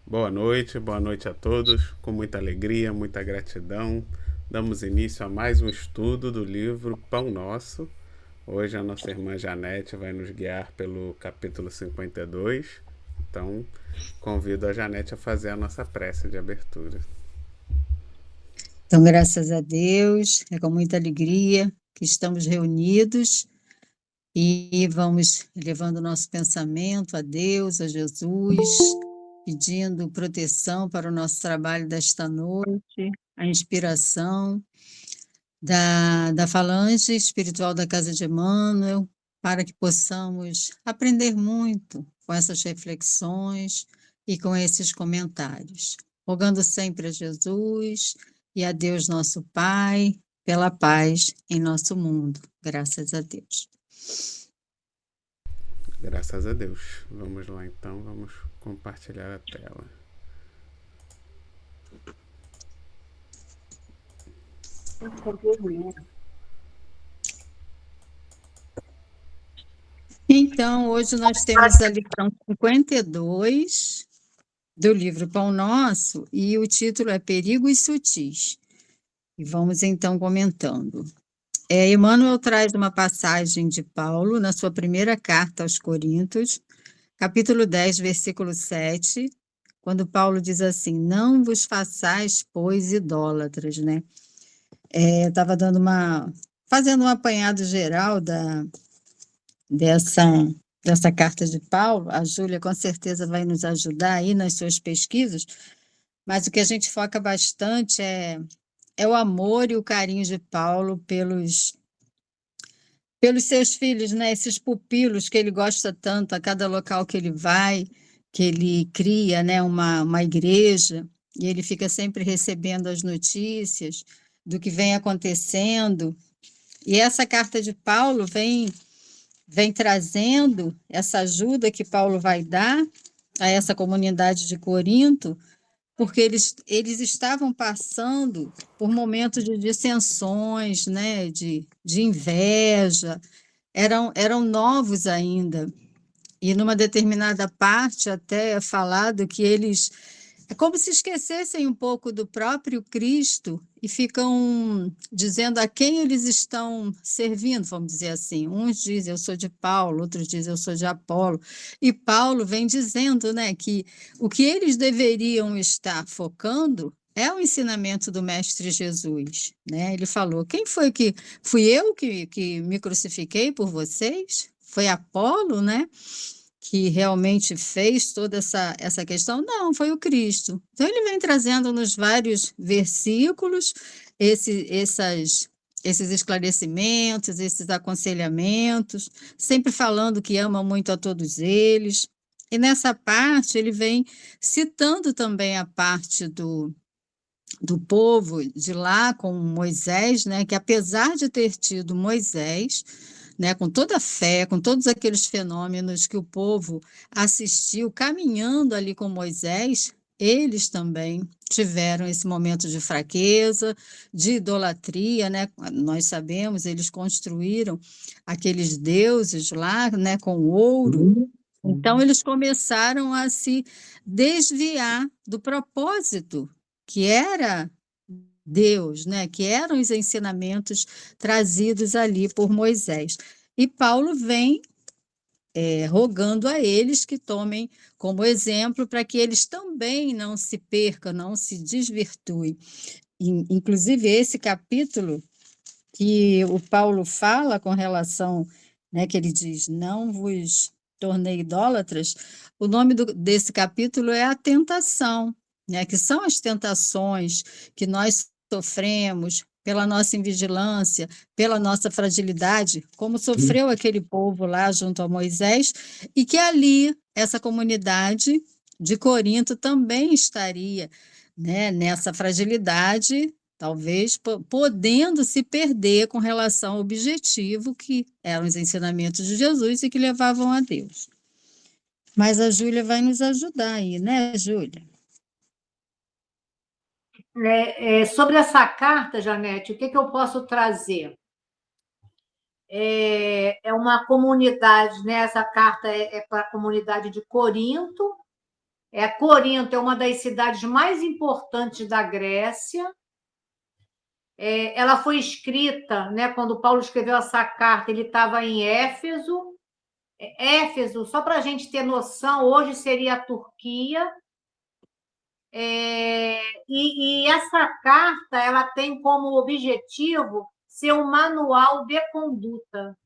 Boa noite a todos. Com muita alegria, muita gratidão, damos início a mais um estudo do livro Pão Nosso. Hoje a nossa irmã Janete vai nos guiar pelo capítulo 52. Então, convido a Janete a fazer a nossa prece de abertura. Então, graças a Deus, é com muita alegria que estamos reunidos e vamos levando o nosso pensamento a Deus, a Jesus, pedindo proteção para o nosso trabalho desta noite, a inspiração da falange espiritual da Casa de Emmanuel, para que possamos aprender muito com essas reflexões e com esses comentários. Rogando sempre a Jesus e a Deus nosso Pai, pela paz em nosso mundo. Graças a Deus. Graças a Deus. Vamos lá então, vamos compartilhar a tela. Então, hoje nós temos a lição 52 do livro Pão Nosso e o título é Perigos Sutis. E vamos então comentando. Emmanuel traz uma passagem de Paulo na sua primeira carta aos Coríntios, capítulo 10, versículo 7, quando Paulo diz assim: não vos façais, pois, idólatras, né? Eu estava fazendo um apanhado geral dessa, dessa carta de Paulo. A Júlia com certeza vai nos ajudar aí nas suas pesquisas, mas o que a gente foca bastante é o amor e o carinho de Paulo pelos seus filhos, né? Esses pupilos que ele gosta tanto, a cada local que ele vai, que ele cria, né? Uma igreja, e ele fica sempre recebendo as notícias do que vem acontecendo. E essa carta de Paulo vem trazendo essa ajuda que Paulo vai dar a essa comunidade de Corinto, porque eles estavam passando por momentos de dissensões, né, de inveja, eram novos ainda. E numa determinada parte até é falado que eles é como se esquecessem um pouco do próprio Cristo e ficam dizendo a quem eles estão servindo, vamos dizer assim. Uns dizem eu sou de Paulo, outros dizem eu sou de Apolo. E Paulo vem dizendo, né, que o que eles deveriam estar focando é o ensinamento do Mestre Jesus, né? Ele falou: quem foi que fui eu que me crucifiquei por vocês? Foi Apolo, né? Que realmente fez toda essa questão? Não, foi o Cristo. Então, ele vem trazendo nos vários versículos esses esclarecimentos, esses aconselhamentos, sempre falando que ama muito a todos eles. E nessa parte, ele vem citando também a parte do povo de lá com Moisés, né, que apesar de ter tido Moisés, né, com toda a fé, com todos aqueles fenômenos que o povo assistiu caminhando ali com Moisés, eles também tiveram esse momento de fraqueza, de idolatria, né? Nós sabemos, eles construíram aqueles deuses lá, né, com ouro. Então, eles começaram a se desviar do propósito que era Deus, né? Que eram os ensinamentos trazidos ali por Moisés. E Paulo vem rogando a eles que tomem como exemplo para que eles também não se percam, não se desvirtuem. Inclusive, esse capítulo que o Paulo fala com relação, né, que ele diz, não vos tornei idólatras, o nome desse capítulo é a tentação, né, que são as tentações que nós sofremos pela nossa invigilância, pela nossa fragilidade, como sofreu aquele povo lá junto a Moisés, e que ali, essa comunidade de Corinto também estaria, né, nessa fragilidade, talvez podendo se perder com relação ao objetivo que eram os ensinamentos de Jesus e que levavam a Deus. Mas a Júlia vai nos ajudar aí, né, Júlia? Sobre essa carta, Janete, o que eu posso trazer? É uma comunidade, né? Essa carta é para a comunidade de Corinto, Corinto é uma das cidades mais importantes da Grécia. Ela foi escrita, né, quando Paulo escreveu essa carta, ele estava em Éfeso. Éfeso, só para a gente ter noção, hoje seria a Turquia. E essa carta ela tem como objetivo ser um manual de conduta.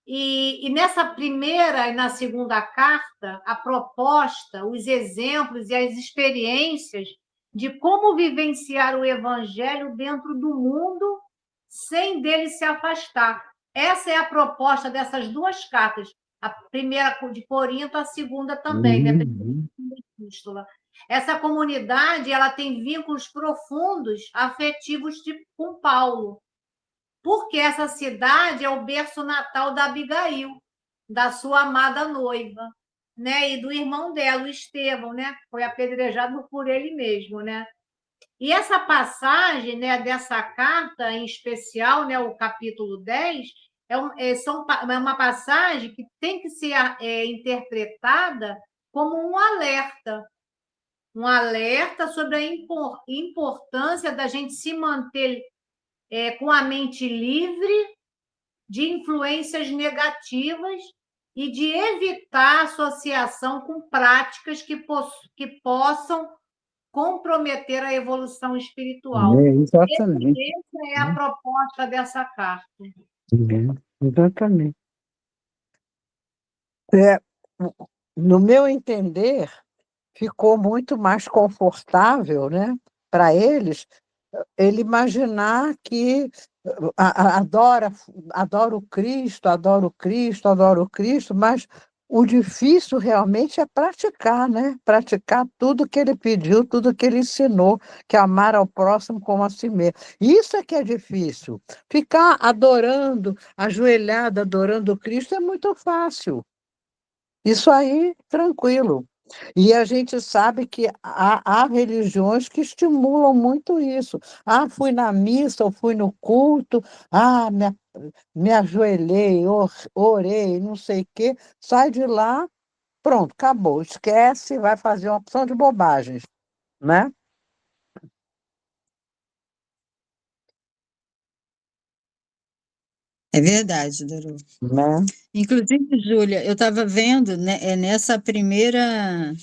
E nessa primeira e na segunda carta, a proposta, os exemplos e as experiências de como vivenciar o evangelho dentro do mundo sem dele se afastar. Essa é a proposta dessas duas cartas, a primeira de Corinto, a segunda também, né? Epístola. Essa comunidade ela tem vínculos profundos, afetivos com Paulo, porque essa cidade é o berço natal da Abigail, da sua amada noiva, né? E do irmão dela, o Estevão, né? Foi apedrejado por ele mesmo, né? E essa passagem, né, dessa carta em especial, né, o capítulo 10, é uma passagem que tem que ser interpretada como um alerta sobre a importância da gente se manter com a mente livre de influências negativas e de evitar associação com práticas que possam comprometer a evolução espiritual. Exatamente. Essa é a proposta dessa carta. Exatamente. No meu entender, ficou muito mais confortável, né, para eles, ele imaginar que adoro Cristo, adoro Cristo, adoro Cristo, mas o difícil realmente é praticar, né? Praticar tudo que ele pediu, tudo que ele ensinou, que é amar ao próximo como a si mesmo. Isso é que é difícil. Ficar adorando, ajoelhado, adorando Cristo é muito fácil. Isso aí, tranquilo. E a gente sabe que há religiões que estimulam muito isso. Fui na missa, ou fui no culto, me ajoelhei, orei, não sei o quê, sai de lá, pronto, acabou, esquece, vai fazer uma opção de bobagens, né? É verdade, Doru. Né? Inclusive, Júlia, eu estava vendo, né, nessa primeira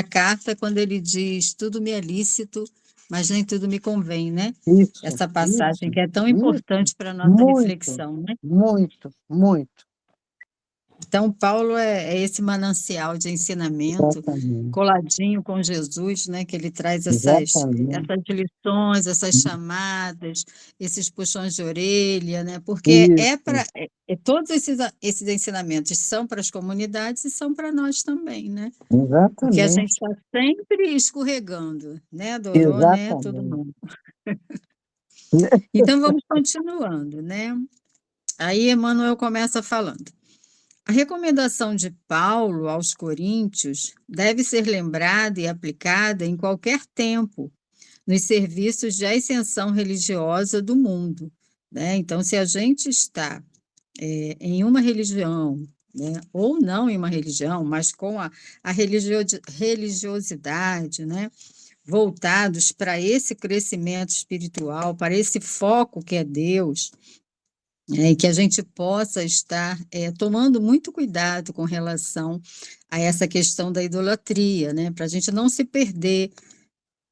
carta, quando ele diz tudo me é lícito, mas nem tudo me convém, né? Essa passagem que é tão importante para a nossa reflexão, né? Muito, muito. Então, Paulo é esse manancial de ensinamento coladinho com Jesus, né? Que ele traz essas lições, essas chamadas, esses puxões de orelha, né? Porque todos esses ensinamentos são para as comunidades e são para nós também, né? Exatamente. Porque a gente está sempre escorregando, né, Dorô, né? Todo mundo. Então, vamos continuando, né? Aí, Emmanuel começa falando. A recomendação de Paulo aos coríntios deve ser lembrada e aplicada em qualquer tempo, nos serviços de ascensão religiosa do mundo, né? Então, se a gente está em uma religião, né, ou não em uma religião, mas com a religiosidade, né, voltados para esse crescimento espiritual, para esse foco que é Deus, e que a gente possa estar tomando muito cuidado com relação a essa questão da idolatria, né? Para a gente não se perder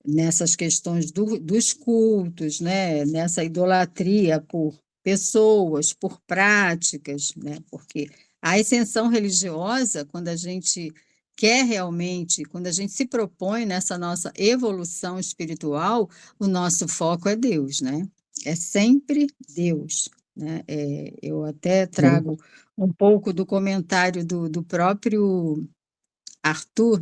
nessas questões dos cultos, né? Nessa idolatria por pessoas, por práticas, né? Porque a ascensão religiosa, quando a gente quer realmente, quando a gente se propõe nessa nossa evolução espiritual, o nosso foco é Deus, né? É sempre Deus. Né? Eu até trago um pouco do comentário do próprio Arthur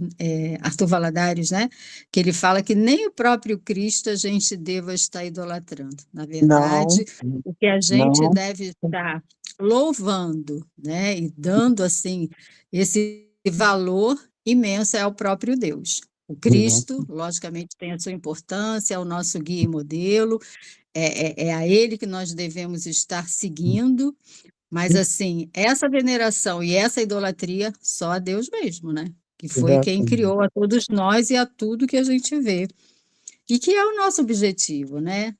Valadares, né? Que ele fala que nem o próprio Cristo a gente deva estar idolatrando. Na verdade, o que a gente deve estar louvando, né? E dando assim esse valor imenso é ao próprio Deus. O Cristo, logicamente, tem a sua importância, é o nosso guia e modelo, é a ele que nós devemos estar seguindo, mas assim, essa veneração e essa idolatria, só a Deus mesmo, né? que foi quem Exatamente. criou a todos nós e a tudo que a gente vê. E que é o nosso objetivo, né?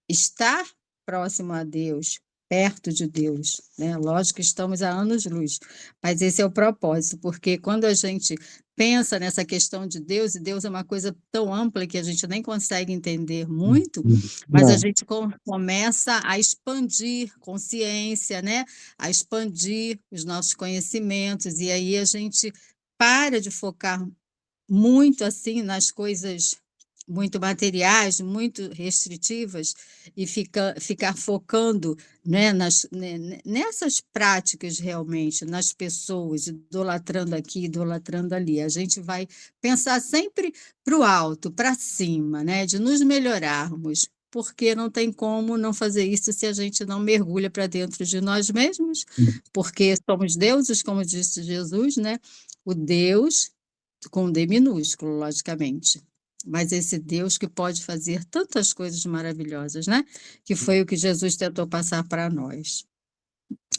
Estar próximo a Deus, perto de Deus, né? Lógico que estamos a anos-luz, mas esse é o propósito, porque quando a gente pensa nessa questão de Deus, e Deus é uma coisa tão ampla que a gente nem consegue entender muito, mas a Não. gente começa a expandir consciência, né? A expandir os nossos conhecimentos, e aí a gente para de focar muito assim nas coisas muito materiais, muito restritivas, e ficar focando, né, nessas práticas realmente, nas pessoas, idolatrando aqui, idolatrando ali. A gente vai pensar sempre para o alto, para cima, né, de nos melhorarmos, porque não tem como não fazer isso se a gente não mergulha para dentro de nós mesmos, porque somos deuses, como disse Jesus, né? O Deus com D minúsculo, logicamente. Mas esse Deus que pode fazer tantas coisas maravilhosas, né? Que foi o que Jesus tentou passar para nós.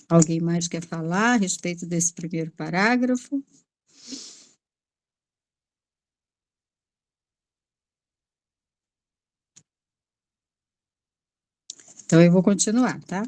Alguém mais quer falar a respeito desse primeiro parágrafo? Então eu vou continuar, tá?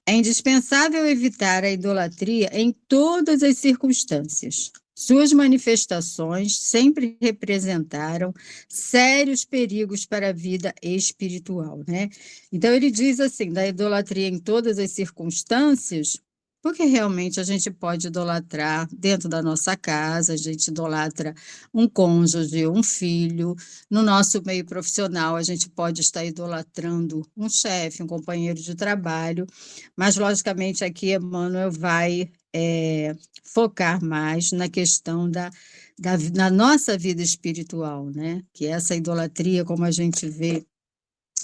É indispensável evitar a idolatria em todas as circunstâncias. Suas manifestações sempre representaram sérios perigos para a vida espiritual, né? Então ele diz assim, da idolatria em todas as circunstâncias, porque realmente a gente pode idolatrar dentro da nossa casa, a gente idolatra um cônjuge, um filho, no nosso meio profissional, a gente pode estar idolatrando um chefe, um companheiro de trabalho, mas, logicamente, aqui Emmanuel vai focar mais na questão da nossa vida espiritual, né? Que essa idolatria, como a gente vê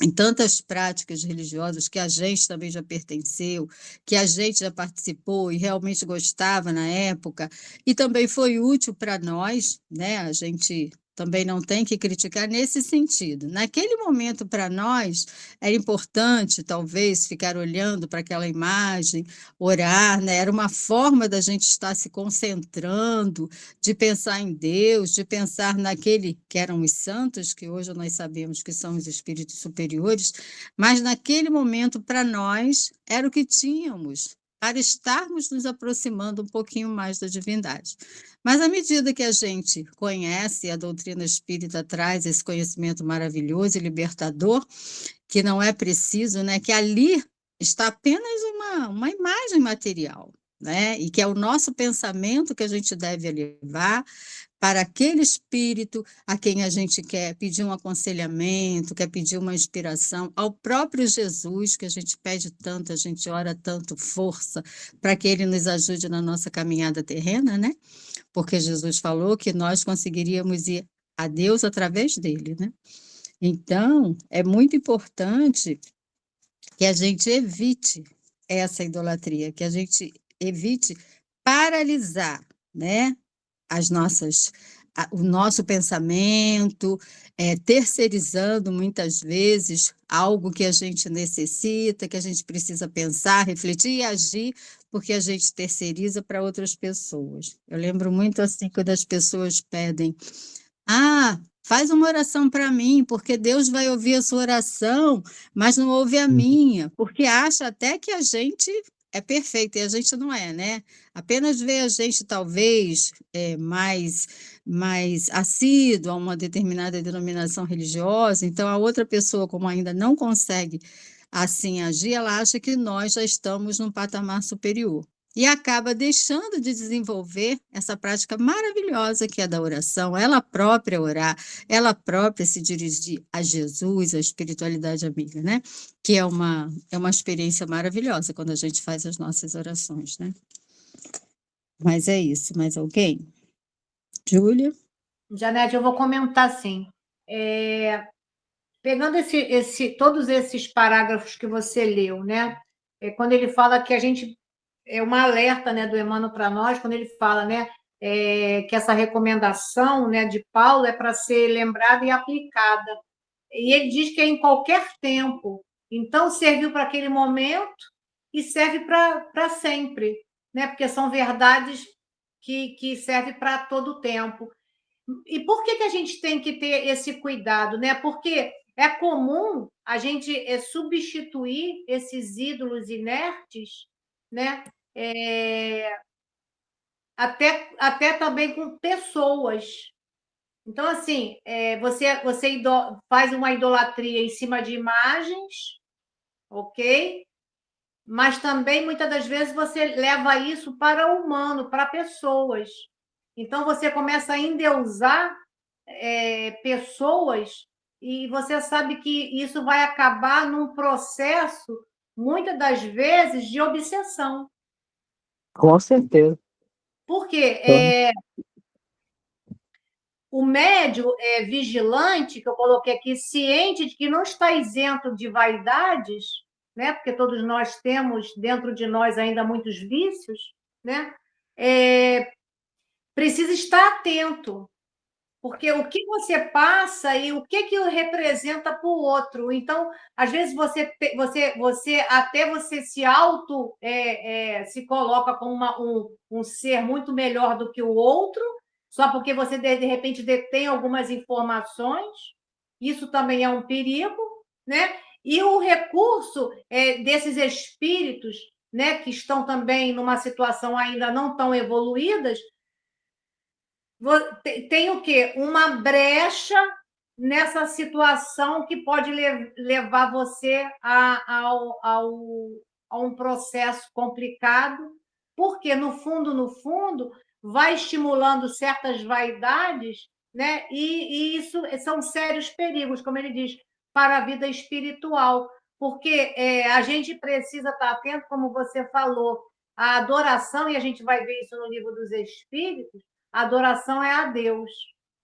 em tantas práticas religiosas que a gente também já pertenceu, que a gente já participou e realmente gostava na época, e também foi útil para nós, né? A gente também não tem que criticar nesse sentido. Naquele momento, para nós, era importante, talvez, ficar olhando para aquela imagem, orar, né? Era uma forma da gente estar se concentrando, de pensar em Deus, de pensar naquele que eram os santos, que hoje nós sabemos que são os espíritos superiores, mas naquele momento, para nós, era o que tínhamos para estarmos nos aproximando um pouquinho mais da divindade. Mas à medida que a gente conhece, a doutrina espírita traz esse conhecimento maravilhoso e libertador, que não é preciso, né? Que ali está apenas uma imagem material, né? E que é o nosso pensamento que a gente deve levar para aquele espírito a quem a gente quer pedir um aconselhamento, quer pedir uma inspiração, ao próprio Jesus, que a gente pede tanto, a gente ora tanto, força, para que ele nos ajude na nossa caminhada terrena, né? Porque Jesus falou que nós conseguiríamos ir a Deus através dele, né? Então, é muito importante que a gente evite essa idolatria, que a gente evite paralisar, né, o nosso pensamento, terceirizando muitas vezes algo que a gente necessita, que a gente precisa pensar, refletir e agir, porque a gente terceiriza para outras pessoas. Eu lembro muito assim, quando as pessoas pedem, faz uma oração para mim, porque Deus vai ouvir a sua oração, mas não ouve a minha, porque acha até que a gente é perfeito e a gente não é, né? Apenas vê a gente talvez mais assíduo a uma determinada denominação religiosa, então a outra pessoa, como ainda não consegue assim agir, ela acha que nós já estamos num patamar superior. E acaba deixando de desenvolver essa prática maravilhosa que é da oração, ela própria orar, ela própria se dirigir a Jesus, a espiritualidade amiga, né? Que é uma experiência maravilhosa quando a gente faz as nossas orações, né? Mas é isso. Mais alguém? Júlia? Janete, eu vou comentar assim. Pegando todos esses parágrafos que você leu, né? Quando ele fala que a gente é uma alerta, né, do Emmanuel para nós, quando ele fala, né, que essa recomendação, né, de Paulo é para ser lembrada e aplicada. E ele diz que é em qualquer tempo. Então, serviu para aquele momento e serve para sempre, né? Porque são verdades que serve para todo o tempo. E por que a gente tem que ter esse cuidado, né? Porque é comum a gente substituir esses ídolos inertes, né? Até também com pessoas. Então, assim, você faz uma idolatria em cima de imagens, ok? Mas também, muitas das vezes, você leva isso para o humano, para pessoas. Então, você começa a endeusar pessoas e você sabe que isso vai acabar num processo, muitas das vezes, de obsessão. Com certeza. Porque o médium vigilante, que eu coloquei aqui, ciente de que não está isento de vaidades, né? Porque todos nós temos dentro de nós ainda muitos vícios, né? Precisa estar atento, porque o que você passa e o que representa para o outro. Então, às vezes você se auto se coloca como um ser muito melhor do que o outro, só porque você de repente detém algumas informações. Isso também é um perigo, né? E o recurso desses espíritos, né, que estão também numa situação ainda não tão evoluídas, tem o quê? Uma brecha nessa situação que pode levar você a um processo complicado, porque, no fundo, vai estimulando certas vaidades, né? E isso são sérios perigos, como ele diz, para a vida espiritual, porque a gente precisa estar atento, como você falou, à adoração, e a gente vai ver isso no Livro dos Espíritos. A adoração é a Deus,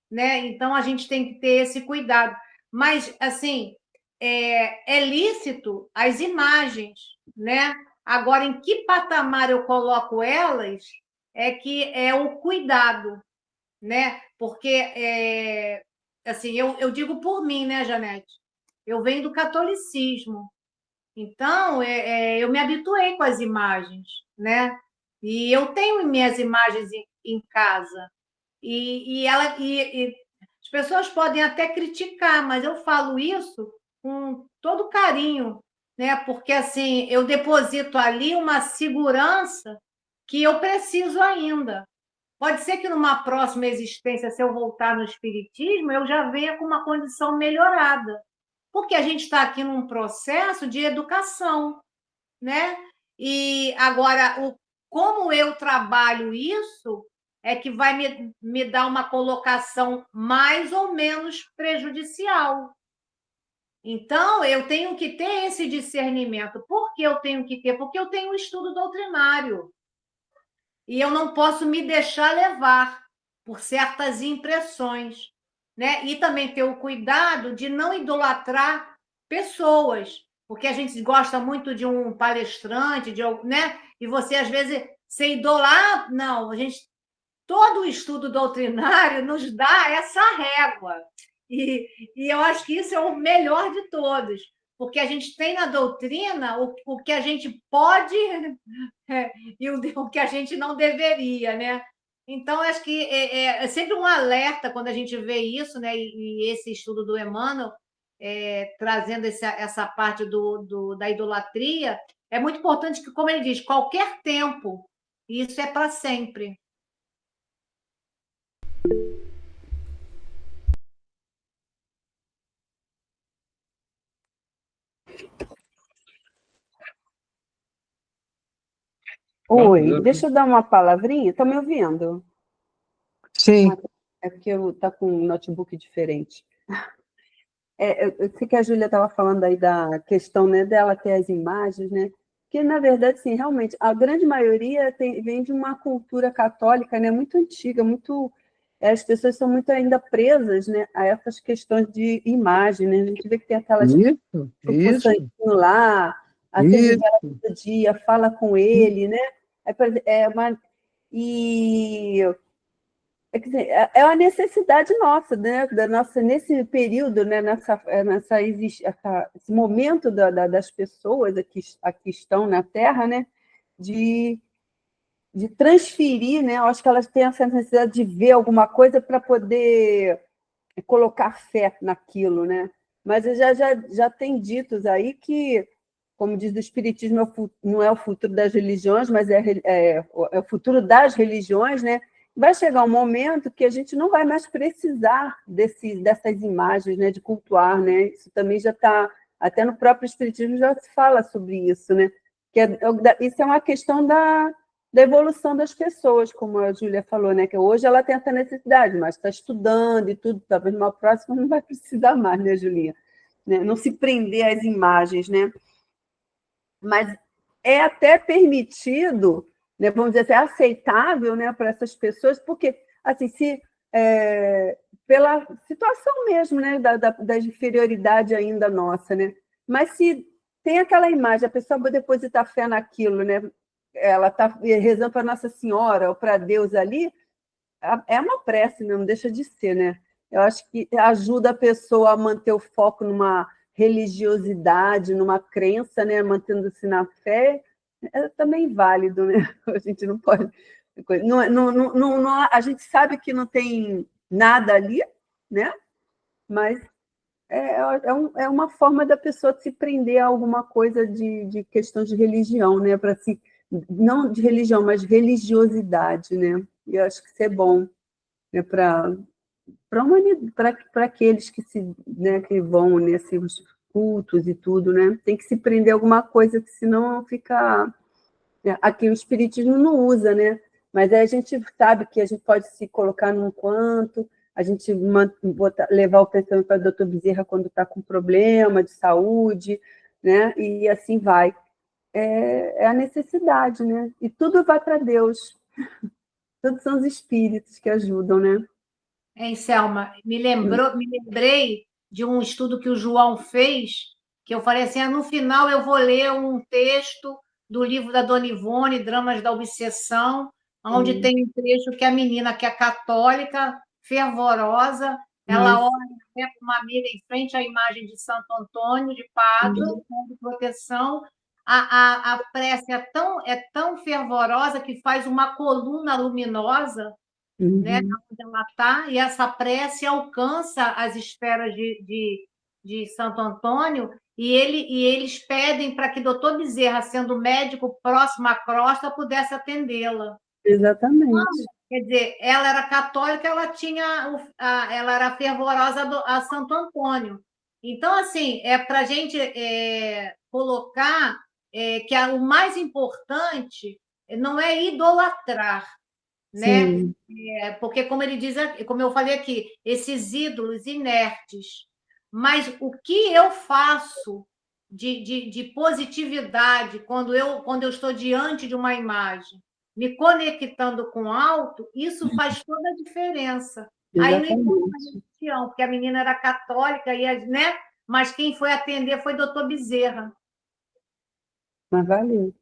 né? Então a gente tem que ter esse cuidado. Mas, assim, é lícito as imagens, né? Agora, em que patamar eu coloco elas é que é o cuidado, né? Porque, assim, eu digo por mim, né, Janete? Eu venho do catolicismo, então eu me habituei com as imagens, né? E eu tenho minhas imagens em casa. E as pessoas podem até criticar, mas eu falo isso com todo carinho, né? Porque assim eu deposito ali uma segurança que eu preciso ainda. Pode ser que numa próxima existência, se eu voltar no espiritismo, eu já venha com uma condição melhorada, porque a gente está aqui num processo de educação, né? E agora, como eu trabalho isso é que vai me dar uma colocação mais ou menos prejudicial. Então, eu tenho que ter esse discernimento. Por que eu tenho que ter? Porque eu tenho um estudo doutrinário. E eu não posso me deixar levar por certas impressões, né? E também ter o cuidado de não idolatrar pessoas, porque a gente gosta muito de um palestrante, né? E você às vezes se idolatra, não, a gente todo o estudo doutrinário nos dá essa régua. E eu acho que isso é o melhor de todos, porque a gente tem na doutrina o que a gente pode e o que a gente não deveria, né? Então, acho que é sempre um alerta quando a gente vê isso, né? E esse estudo do Emmanuel trazendo essa parte da idolatria, é muito importante que, como ele diz, qualquer tempo, isso é para sempre. Oi, deixa eu dar uma palavrinha. Estão me ouvindo? Sim. É porque está com um notebook diferente. Eu sei que a Júlia estava falando aí da questão, né, dela ter as imagens, né? Que, na verdade, sim, realmente, a grande maioria vem de uma cultura católica, né, muito antiga, muito... As pessoas são muito ainda presas, né, a essas questões de imagem, né? A gente vê que tem aquelas... Isso. Santinho lá, acende vela todo dia, fala com ele, né? É uma necessidade nossa, né? Nesse período, né? Esse momento das pessoas aqui estão na Terra, né? De de transferir, né? Eu acho que elas têm essa necessidade de ver alguma coisa para poder colocar fé naquilo, né? Mas já tem ditos aí que, como diz o Espiritismo, não é o futuro das religiões, mas é o futuro das religiões, né? Vai chegar um momento que a gente não vai mais precisar dessas imagens, né, de cultuar, né? Isso também já está, até no próprio Espiritismo já se fala sobre isso, né? Isso é uma questão da evolução das pessoas, como a Júlia falou, né? Que hoje ela tem essa necessidade, mas está estudando e tudo, talvez numa próxima não vai precisar mais, né, Julia? Né? Não se prender às imagens, né? Mas é até permitido, né, vamos dizer assim, é aceitável, né, para essas pessoas, porque, assim, pela situação mesmo, né, da inferioridade ainda nossa, né? Mas se tem aquela imagem, a pessoa depositar fé naquilo, né? Ela está rezando para Nossa Senhora ou para Deus ali, é uma prece, né? Não deixa de ser, né? Eu acho que ajuda a pessoa a manter o foco numa religiosidade, numa crença, né? Mantendo-se na fé, é também válido, né? A gente não pode... a gente sabe que não tem nada ali, né? Mas é uma forma da pessoa se prender a alguma coisa de questão de religião, né? Para se... Não de religião, mas religiosidade, né? E eu acho que isso é bom, né? Para aqueles que né, que vão nesses cultos e tudo, né? Tem que se prender a alguma coisa, que senão fica... Aqui o espiritismo não usa, né? Mas aí a gente sabe que a gente pode se colocar num canto, a gente levar o pensamento para o doutor Bezerra quando está com problema de saúde, né? E assim vai. É a necessidade, né? E tudo vai para Deus. Todos são os espíritos que ajudam, né? Selma, me lembrei de um estudo que o João fez, que eu falei assim, no final eu vou ler um texto do livro da Dona Ivone, Dramas da Obsessão, onde tem um trecho que a menina, que é católica, fervorosa, ela olha, né, com uma amiga em frente à imagem de Santo Antônio de Pádua, de proteção. A prece é tão fervorosa que faz uma coluna luminosa, né, onde ela está, e essa prece alcança as esferas de Santo Antônio, e eles pedem para que doutor Bezerra, sendo médico próximo à crosta, pudesse atendê-la. Exatamente. Então, quer dizer, ela era católica, ela era fervorosa a Santo Antônio. Então, assim, para a gente colocar que o mais importante não é idolatrar, né? Porque, como ele diz, como eu falei aqui, esses ídolos inertes. Mas o que eu faço de positividade quando eu estou diante de uma imagem, me conectando com o alto, isso faz toda a diferença. Aí não importa a religião, porque a menina era católica, né? Mas quem foi atender foi doutor Bezerra. Mas valeu.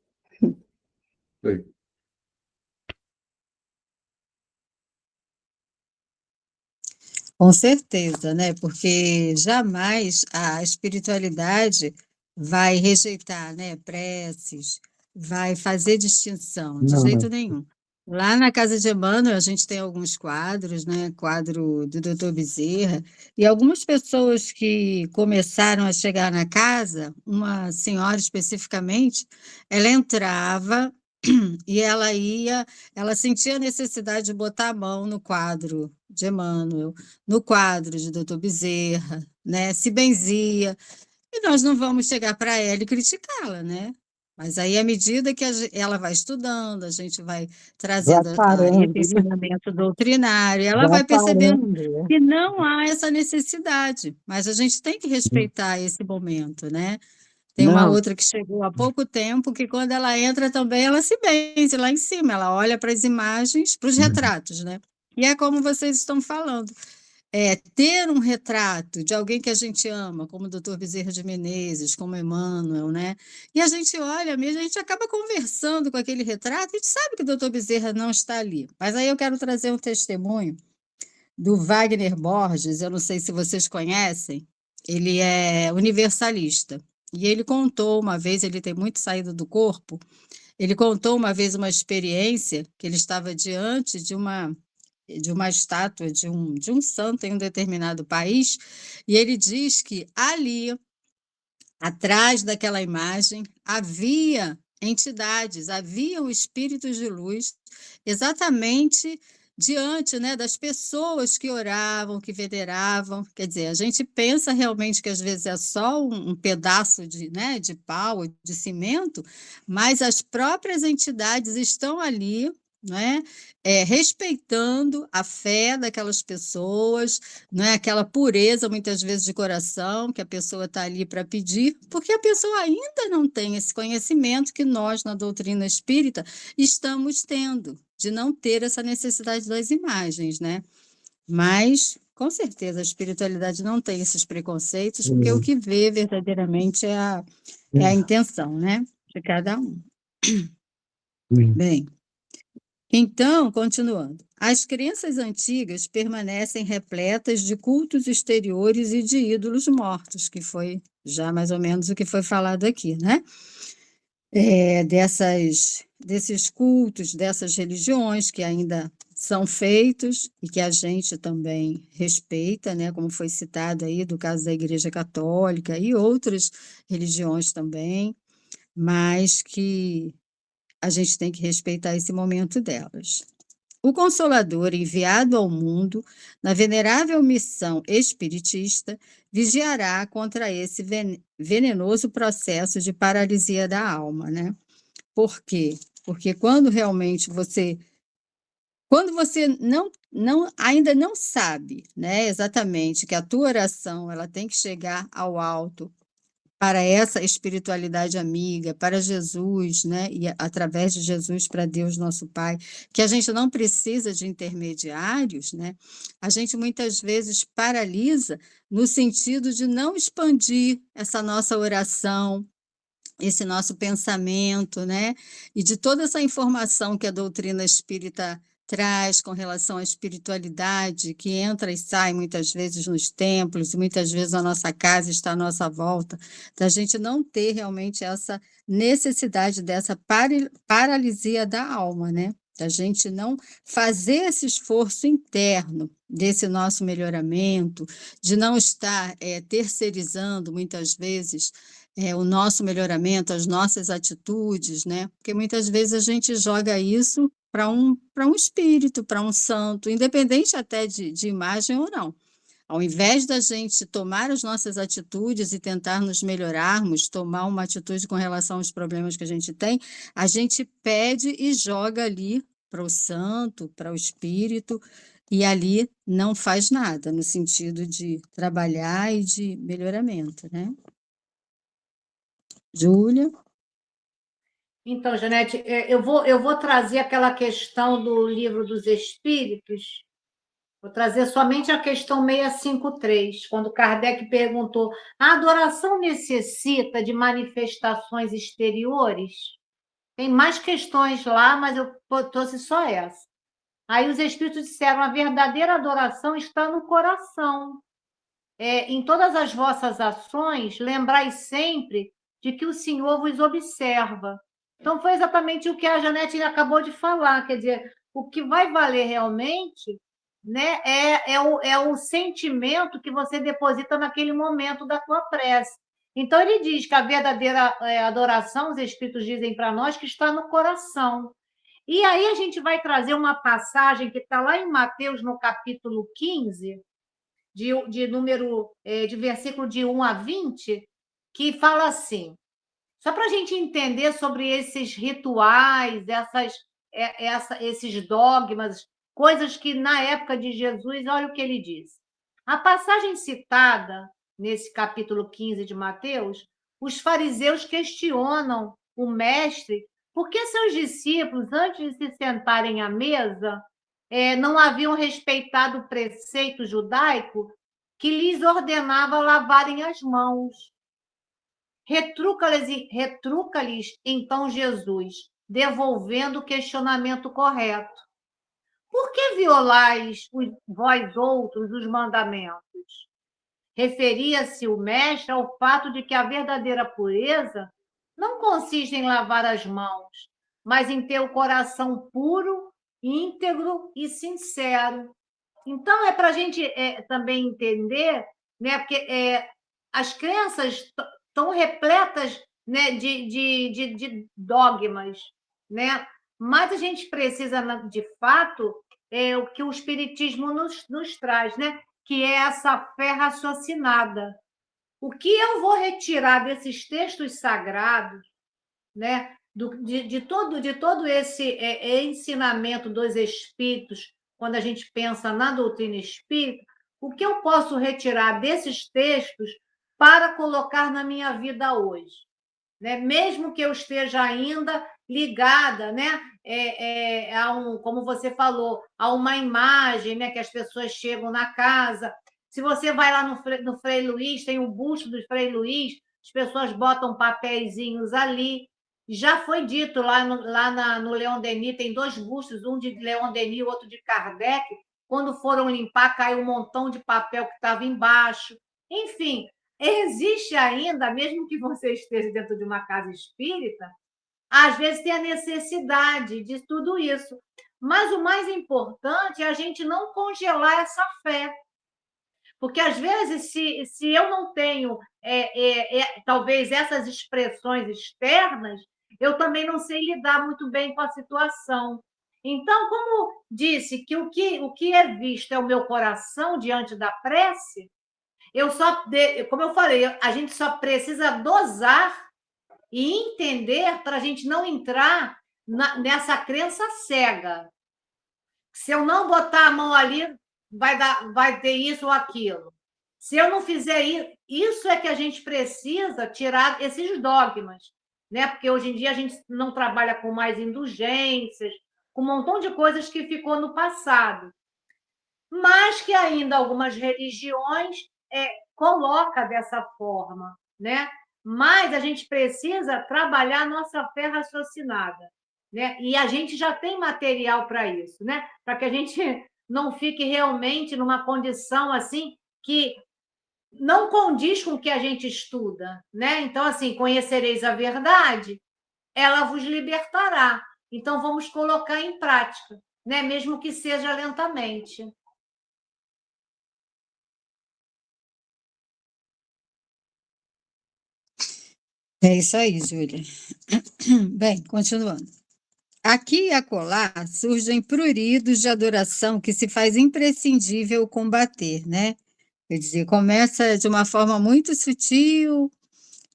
Com certeza, né? Porque jamais a espiritualidade vai rejeitar, né, preces, vai fazer distinção, de jeito nenhum. Lá na casa de Emmanuel, a gente tem alguns quadros, né? Quadro do Dr. Bezerra, e algumas pessoas que começaram a chegar na casa, uma senhora especificamente, ela entrava e ela sentia a necessidade de botar a mão no quadro de Emmanuel, no quadro de Dr. Bezerra, né? Se benzia, e nós não vamos chegar para ela e criticá-la, né? Mas aí, à medida que ela vai estudando, a gente vai trazendo esse ensinamento doutrinário, ela vai percebendo que não há essa necessidade, mas a gente tem que respeitar esse momento, né? Tem uma outra que chegou há pouco tempo, que quando ela entra também, ela se benze lá em cima, ela olha para as imagens, para os retratos, né? E é como vocês estão falando, ter um retrato de alguém que a gente ama, como o Dr. Bezerra de Menezes, como Emmanuel, né? E a gente olha mesmo, a gente acaba conversando com aquele retrato, a gente sabe que o Dr. Bezerra não está ali. Mas aí eu quero trazer um testemunho do Wagner Borges, eu não sei se vocês conhecem, ele é universalista. E ele contou uma vez, ele tem muito saído do corpo, Ele contou uma vez uma experiência que ele estava diante de uma estátua de um santo em um determinado país, e ele diz que ali, atrás daquela imagem, havia entidades, haviam espíritos de luz, exatamente diante, né, das pessoas que oravam, que veneravam. Quer dizer, a gente pensa realmente que às vezes é só um pedaço de, né, de pau, de cimento, mas as próprias entidades estão ali, né, respeitando a fé daquelas pessoas, não é aquela pureza, muitas vezes, de coração, que a pessoa está ali para pedir, porque a pessoa ainda não tem esse conhecimento que nós, na doutrina espírita, estamos tendo, de não ter essa necessidade das imagens, né? Mas, com certeza, a espiritualidade não tem esses preconceitos, porque o que vê verdadeiramente é a intenção, né? De cada um. Bem, então, continuando, as crenças antigas permanecem repletas de cultos exteriores e de ídolos mortos, que foi já mais ou menos o que foi falado aqui, né? Desses cultos, dessas religiões que ainda são feitos e que a gente também respeita, né? Como foi citado aí do caso da Igreja Católica e outras religiões também, mas que a gente tem que respeitar esse momento delas. O Consolador, enviado ao mundo na venerável missão espiritista, vigiará contra esse venenoso processo de paralisia da alma, né? Por quê? Porque quando realmente quando você ainda não sabe, né, exatamente que a tua oração ela tem que chegar ao alto, para essa espiritualidade amiga, para Jesus, né? E através de Jesus para Deus nosso Pai, que a gente não precisa de intermediários, né? A gente muitas vezes paralisa no sentido de não expandir essa nossa oração, esse nosso pensamento, né? E de toda essa informação que a doutrina espírita traz com relação à espiritualidade, que entra e sai muitas vezes nos templos, e muitas vezes a nossa casa está à nossa volta, da gente não ter realmente essa necessidade dessa paralisia da alma, né? Da gente não fazer esse esforço interno desse nosso melhoramento, de não estar terceirizando muitas vezes o nosso melhoramento, as nossas atitudes, né? Porque muitas vezes a gente joga isso para um espírito, para um santo, independente até de imagem ou não. Ao invés da gente tomar as nossas atitudes e tentar nos melhorarmos, tomar uma atitude com relação aos problemas que a gente pede e joga ali para o santo, para o espírito, e ali não faz nada, no sentido de trabalhar e de melhoramento, né? Júlia? Então, Janete, eu vou trazer aquela questão do Livro dos Espíritos, vou trazer somente a questão 653, quando Kardec perguntou: a adoração necessita de manifestações exteriores? Tem mais questões lá, mas eu trouxe só essa. Aí os Espíritos disseram: a verdadeira adoração está no coração. Em todas as vossas ações, lembrai sempre de que o Senhor vos observa. Então, foi exatamente o que a Janete acabou de falar, quer dizer, o que vai valer realmente, né, é o sentimento que você deposita naquele momento da tua prece. Então, ele diz que a verdadeira adoração, os Espíritos dizem para nós, que está no coração. E aí a gente vai trazer uma passagem que está lá em Mateus, no capítulo 15, de versículo de 1 a 20, que fala assim, só para a gente entender sobre esses rituais, esses dogmas, coisas que na época de Jesus, olha o que ele diz. A passagem citada nesse capítulo 15 de Mateus, os fariseus questionam o mestre por que seus discípulos, antes de se sentarem à mesa, não haviam respeitado o preceito judaico que lhes ordenava lavarem as mãos. Retruca-lhes então Jesus, devolvendo o questionamento correto. Por que violais vós outros os mandamentos? Referia-se o mestre ao fato de que a verdadeira pureza não consiste em lavar as mãos, mas em ter o coração puro, íntegro e sincero. Então, é para a gente também entender, né, porque as crenças estão repletas, né, de dogmas, né? Mas a gente precisa, de fato, o que o Espiritismo nos traz, né? Que é essa fé raciocinada. O que eu vou retirar desses textos sagrados, né? De todo esse ensinamento dos espíritos, quando a gente pensa na doutrina espírita, o que eu posso retirar desses textos para colocar na minha vida hoje? Né? Mesmo que eu esteja ainda ligada, né? Como você falou, a uma imagem, né? Que as pessoas chegam na casa. Se você vai lá no Frei Luís, tem o busto do Frei Luís, as pessoas botam papeizinhos ali. Já foi dito lá no Leon Denis, tem 2 bustos, um de Leon Denis e outro de Kardec. Quando foram limpar, caiu um montão de papel que estava embaixo. Enfim, existe ainda, mesmo que você esteja dentro de uma casa espírita, às vezes tem a necessidade de tudo isso. Mas o mais importante é a gente não congelar essa fé. Porque, às vezes, se eu não tenho, talvez, essas expressões externas, eu também não sei lidar muito bem com a situação. Então, como disse que o que é visto é o meu coração diante da prece, como eu falei, a gente só precisa dosar e entender para a gente não entrar nessa crença cega. Se eu não botar a mão ali, vai ter isso ou aquilo. Se eu não fizer isso é que a gente precisa tirar esses dogmas, né? Porque hoje em dia a gente não trabalha com mais indulgências, com um montão de coisas que ficou no passado. Mas que ainda algumas religiões coloca dessa forma, né? Mas a gente precisa trabalhar a nossa fé raciocinada, né? E a gente já tem material para isso, né? Para que a gente não fique realmente numa condição assim que não condiz com o que a gente estuda, né? Então, assim, conhecereis a verdade, ela vos libertará. Então, vamos colocar em prática, né? Mesmo que seja lentamente. É isso aí, Júlia. Bem, continuando. Aqui e acolá surgem pruridos de adoração que se faz imprescindível combater, né? Quer dizer, começa de uma forma muito sutil,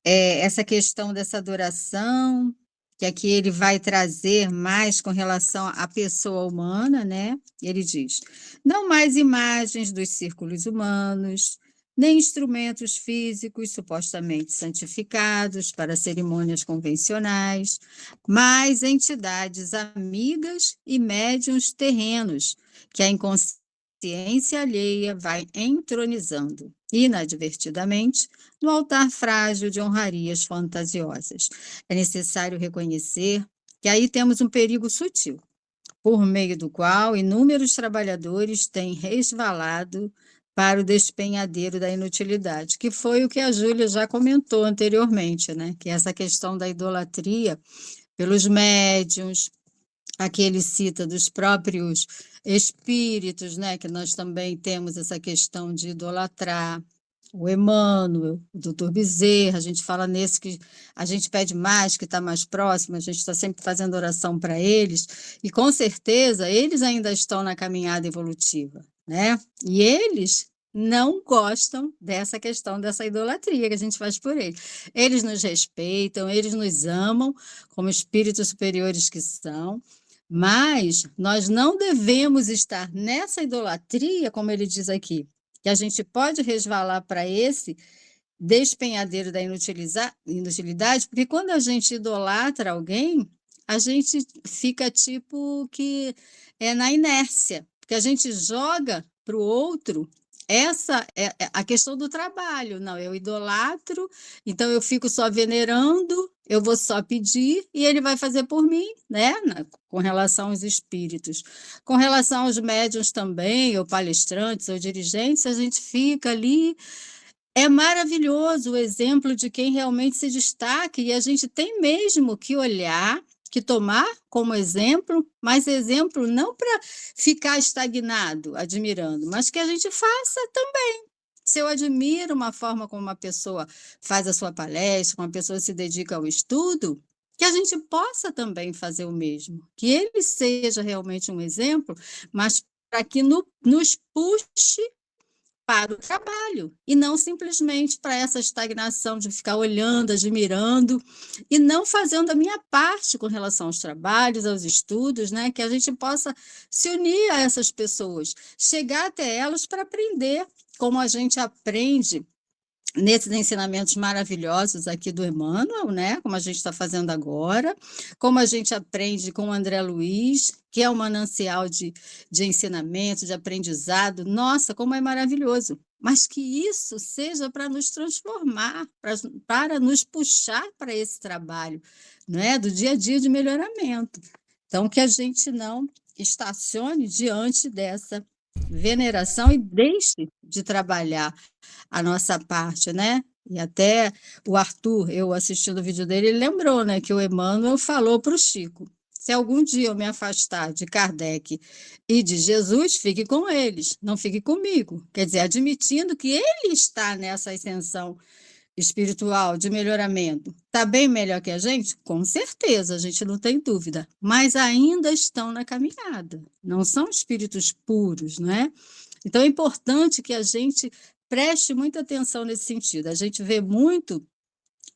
essa questão dessa adoração, que aqui ele vai trazer mais com relação à pessoa humana, né? Ele diz: não mais imagens dos círculos humanos, nem instrumentos físicos supostamente santificados para cerimônias convencionais, mas entidades amigas e médiuns terrenos que a inconsciência alheia vai entronizando inadvertidamente no altar frágil de honrarias fantasiosas. É necessário reconhecer que aí temos um perigo sutil, por meio do qual inúmeros trabalhadores têm resvalado para o despenhadeiro da inutilidade, que foi o que a Júlia já comentou anteriormente, né? Que é essa questão da idolatria pelos médiuns, aqui ele cita dos próprios espíritos, né? Que nós também temos essa questão de idolatrar, o Emmanuel, o doutor Bezerra, a gente fala nesse que a gente pede mais, que está mais próximo, a gente está sempre fazendo oração para eles, e com certeza eles ainda estão na caminhada evolutiva, né? E eles não gostam dessa questão dessa idolatria que a gente faz por eles. Eles nos respeitam, eles nos amam como espíritos superiores que são, mas nós não devemos estar nessa idolatria, como ele diz aqui, que a gente pode resvalar para esse despenhadeiro da inutilidade, porque quando a gente idolatra alguém, a gente fica tipo que é na inércia, porque a gente joga para o outro essa é a questão do trabalho. Não, eu idolatro, então eu fico só venerando, eu vou só pedir e ele vai fazer por mim, né? Com relação aos espíritos. Com relação aos médiuns também, ou palestrantes, ou dirigentes, a gente fica ali. É maravilhoso o exemplo de quem realmente se destaca, e a gente tem mesmo que olhar que tomar como exemplo, mas exemplo não para ficar estagnado, admirando, mas que a gente faça também. Se eu admiro uma forma como uma pessoa faz a sua palestra, como uma pessoa se dedica ao estudo, que a gente possa também fazer o mesmo, que ele seja realmente um exemplo, mas para que nos puxe para o trabalho, e não simplesmente para essa estagnação de ficar olhando, admirando, e não fazendo a minha parte com relação aos trabalhos, aos estudos, né? Que a gente possa se unir a essas pessoas, chegar até elas para aprender, como a gente aprende nesses ensinamentos maravilhosos aqui do Emmanuel, né? Como a gente está fazendo agora, como a gente aprende com o André Luiz, que é um manancial de ensinamento, de aprendizado. Nossa, como é maravilhoso! Mas que isso seja para nos transformar, para nos puxar para esse trabalho, né? Do dia a dia de melhoramento. Então, que a gente não estacione diante dessa veneração e deixe de trabalhar a nossa parte, né? E até o Arthur, eu assistindo o vídeo dele, ele lembrou, né, que o Emmanuel falou para o Chico: se algum dia eu me afastar de Kardec e de Jesus, fique com eles, não fique comigo. Quer dizer, admitindo que ele está nessa ascensão espiritual de melhoramento. Está bem melhor que a gente? Com certeza, a gente não tem dúvida. Mas ainda estão na caminhada. Não são espíritos puros, não é? Então, é importante que a gente preste muita atenção nesse sentido. A gente vê muito,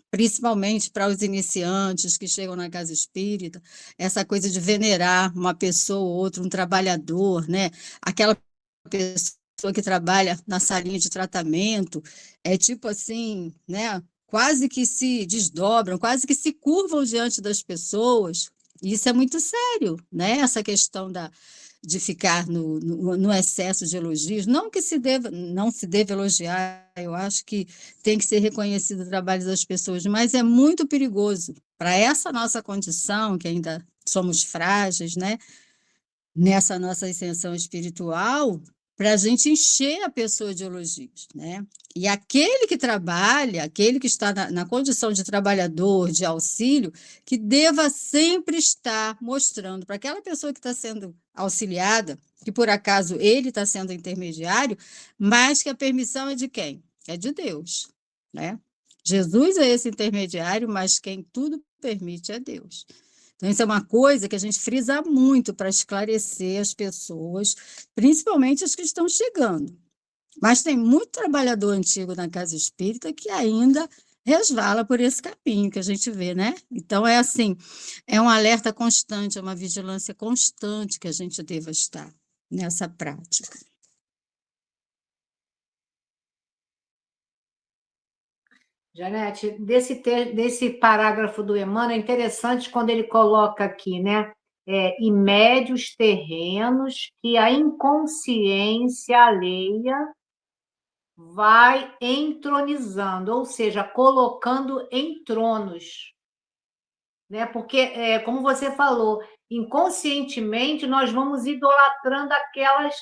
principalmente para os iniciantes que chegam na casa espírita, essa coisa de venerar uma pessoa ou outra, um trabalhador, né? Aquela pessoa que trabalha na salinha de tratamento, é tipo assim, né? Quase que se desdobram, quase que se curvam diante das pessoas. E isso é muito sério, né? Essa questão de ficar no excesso de elogios, não que não se deva elogiar, eu acho que tem que ser reconhecido o trabalho das pessoas, mas é muito perigoso para essa nossa condição, que ainda somos frágeis, né? Nessa nossa ascensão espiritual, para a gente encher a pessoa de elogios, né? E aquele que trabalha, aquele que está na condição de trabalhador, de auxílio, que deva sempre estar mostrando para aquela pessoa que está sendo auxiliada, que por acaso ele está sendo intermediário, mas que a permissão é de quem? É de Deus, né? Jesus é esse intermediário, mas quem tudo permite é Deus. Então, isso é uma coisa que a gente frisa muito para esclarecer as pessoas, principalmente as que estão chegando. Mas tem muito trabalhador antigo na casa espírita que ainda resvala por esse caminho que a gente vê, né? Então, é assim, é um alerta constante, é uma vigilância constante que a gente deva estar nessa prática. Janete, desse parágrafo do Emmanuel, é interessante quando ele coloca aqui, né? E médios terrenos que a inconsciência alheia vai entronizando, ou seja, colocando em tronos, né? Porque, como você falou, inconscientemente nós vamos idolatrando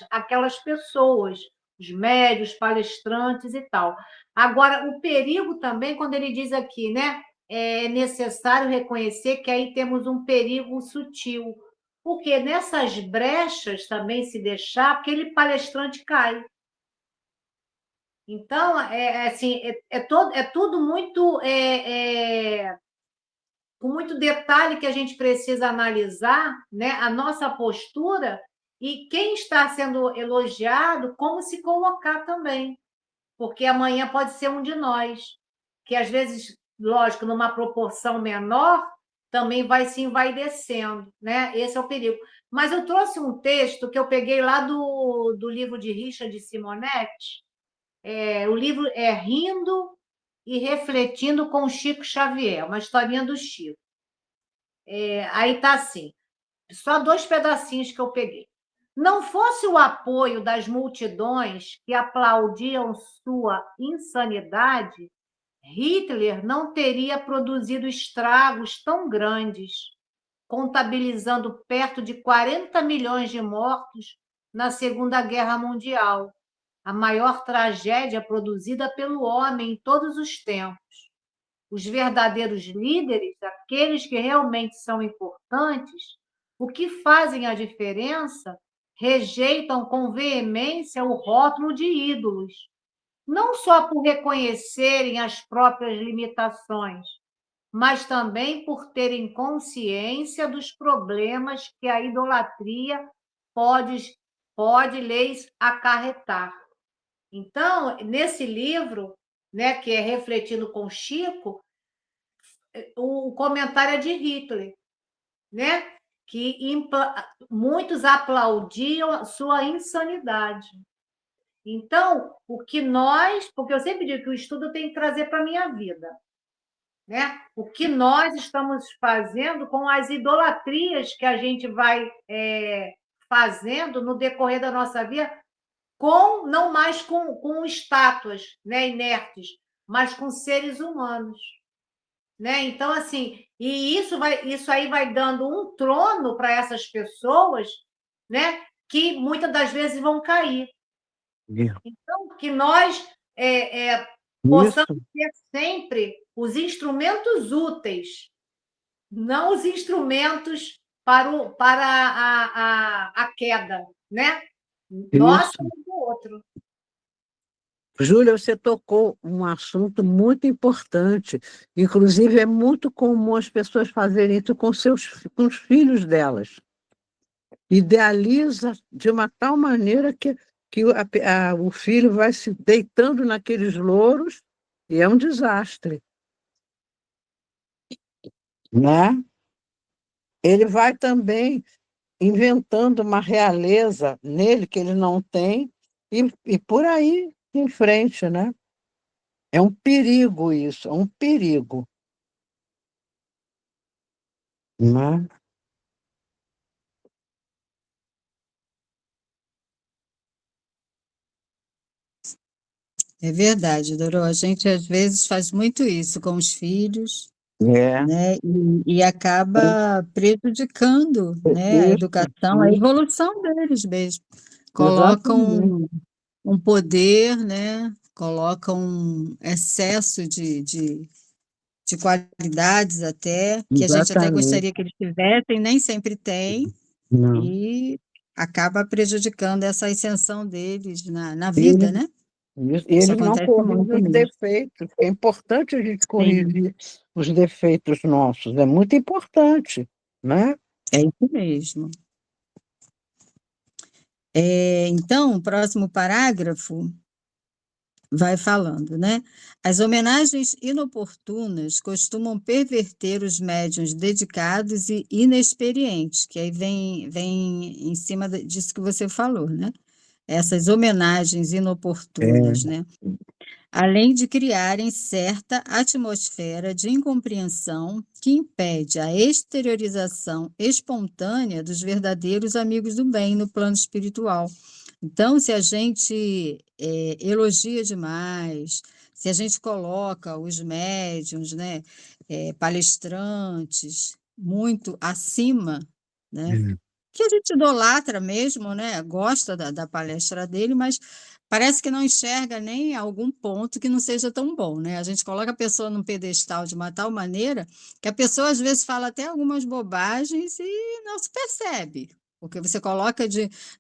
aquelas pessoas, os médios, palestrantes e tal. Agora, o perigo também, quando ele diz aqui, né? É necessário reconhecer que aí temos um perigo sutil, porque nessas brechas também se deixar, aquele palestrante cai. Então, assim, tudo muito com muito detalhe que a gente precisa analisar, né, a nossa postura e quem está sendo elogiado, como se colocar também, porque amanhã pode ser um de nós, que às vezes, lógico, numa proporção menor, também vai se envaidecendo, né? Esse é o perigo. Mas eu trouxe um texto que eu peguei lá do livro de Richard Simonetti. O livro é Rindo e Refletindo com Chico Xavier, uma historinha do Chico. Aí está assim, só 2 pedacinhos que eu peguei. Não fosse o apoio das multidões que aplaudiam sua insanidade, Hitler não teria produzido estragos tão grandes, contabilizando perto de 40 milhões de mortos na Segunda Guerra Mundial, a maior tragédia produzida pelo homem em todos os tempos. os verdadeiros líderes, aqueles que realmente são importantes, o que fazem a diferença, rejeitam com veemência o rótulo de ídolos, não só por reconhecerem as próprias limitações, mas também por terem consciência dos problemas que a idolatria pode lhes acarretar. Então, nesse livro, né, que é Refletindo com Chico, o comentário é de Hitler, né, que muitos aplaudiam sua insanidade. Então, porque eu sempre digo que o estudo tem que trazer para a minha vida, né? O que nós estamos fazendo com as idolatrias que a gente vai fazendo no decorrer da nossa vida, não mais com estátuas, né, inertes, mas com seres humanos, né? Então, assim, e isso aí vai dando um trono para essas pessoas, né, que muitas das vezes vão cair. Então, que nós possamos ter sempre os instrumentos úteis, não os instrumentos para a queda, né? Nós somos o outro. Júlia, você tocou um assunto muito importante. Inclusive, é muito comum as pessoas fazerem isso com os filhos delas. Idealiza de uma tal maneira que o filho vai se deitando naqueles louros e é um desastre, né? Ele vai também inventando uma realeza nele que ele não tem e por aí em frente, né? É um perigo isso, é um perigo, né? É verdade, Dorô. A gente às vezes faz muito isso com os filhos, É, né? E acaba prejudicando, né, a isso, educação, a evolução deles mesmo. exatamente. Colocam um poder, né? Colocam um excesso de qualidades até, que a gente até Exatamente. gostaria que eles tivessem, nem sempre tem, Não. e acaba prejudicando essa ascensão deles na E vida, né? Isso eles não acontece muito corrigem os mesmo. defeitos. É importante a gente Sim, corrigir os defeitos nossos, é muito importante, né? é isso mesmo. Então, o próximo parágrafo vai falando, né? As homenagens inoportunas costumam perverter os médiuns dedicados e inexperientes, que aí vem em cima disso que você falou, né? Essas homenagens inoportunas, né? Além de criarem certa atmosfera de incompreensão que impede a exteriorização espontânea dos verdadeiros amigos do bem no plano espiritual. Então, se a gente elogia demais, se a gente coloca os médiuns, né, palestrantes, muito acima, né, que a gente idolatra mesmo, né, gosta da palestra dele, mas parece que não enxerga nem algum ponto que não seja tão bom, né? A gente coloca a pessoa num pedestal de uma tal maneira que a pessoa às vezes fala até algumas bobagens e não se percebe, porque você coloca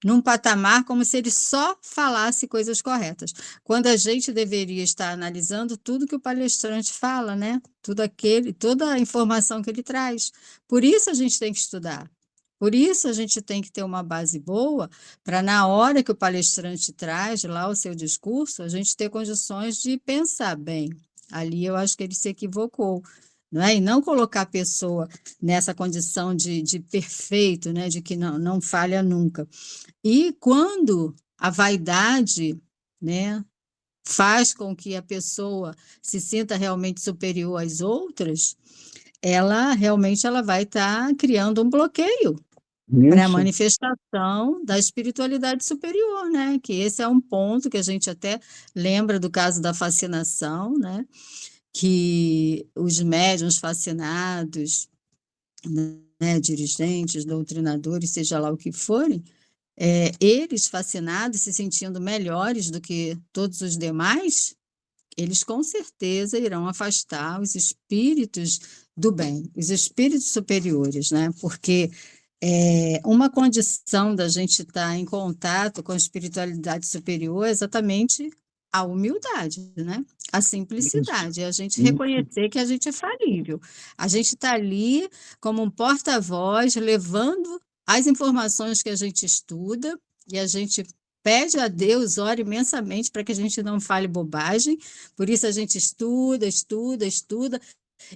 num patamar como se ele só falasse coisas corretas, quando a gente deveria estar analisando tudo que o palestrante fala, né? Toda a informação que ele traz. Por isso a gente tem que estudar. Por isso a gente tem que ter uma base boa para, na hora que o palestrante traz lá o seu discurso, a gente ter condições de pensar bem. Ali eu acho que ele se equivocou, não é? E não colocar a pessoa nessa condição de perfeito, né? De que não falha nunca. E quando a vaidade, né, faz com que a pessoa se sinta realmente superior às outras, ela realmente vai estar criando um bloqueio para a Isso. manifestação da espiritualidade superior, né? Que esse é um ponto que a gente até lembra do caso da fascinação, né? Que os médiuns fascinados, né, dirigentes, doutrinadores, seja lá o que forem, eles fascinados, se sentindo melhores do que todos os demais, eles com certeza irão afastar os espíritos do bem, os espíritos superiores, né? Porque uma condição da gente estar em contato com a espiritualidade superior é exatamente a humildade, né? A Isso, simplicidade, é a gente isso. reconhecer que a gente é falível. A gente está ali como um porta-voz, levando as informações que a gente estuda, e a gente pede a Deus, ora imensamente para que a gente não fale bobagem, por isso a gente estuda, estuda, estuda,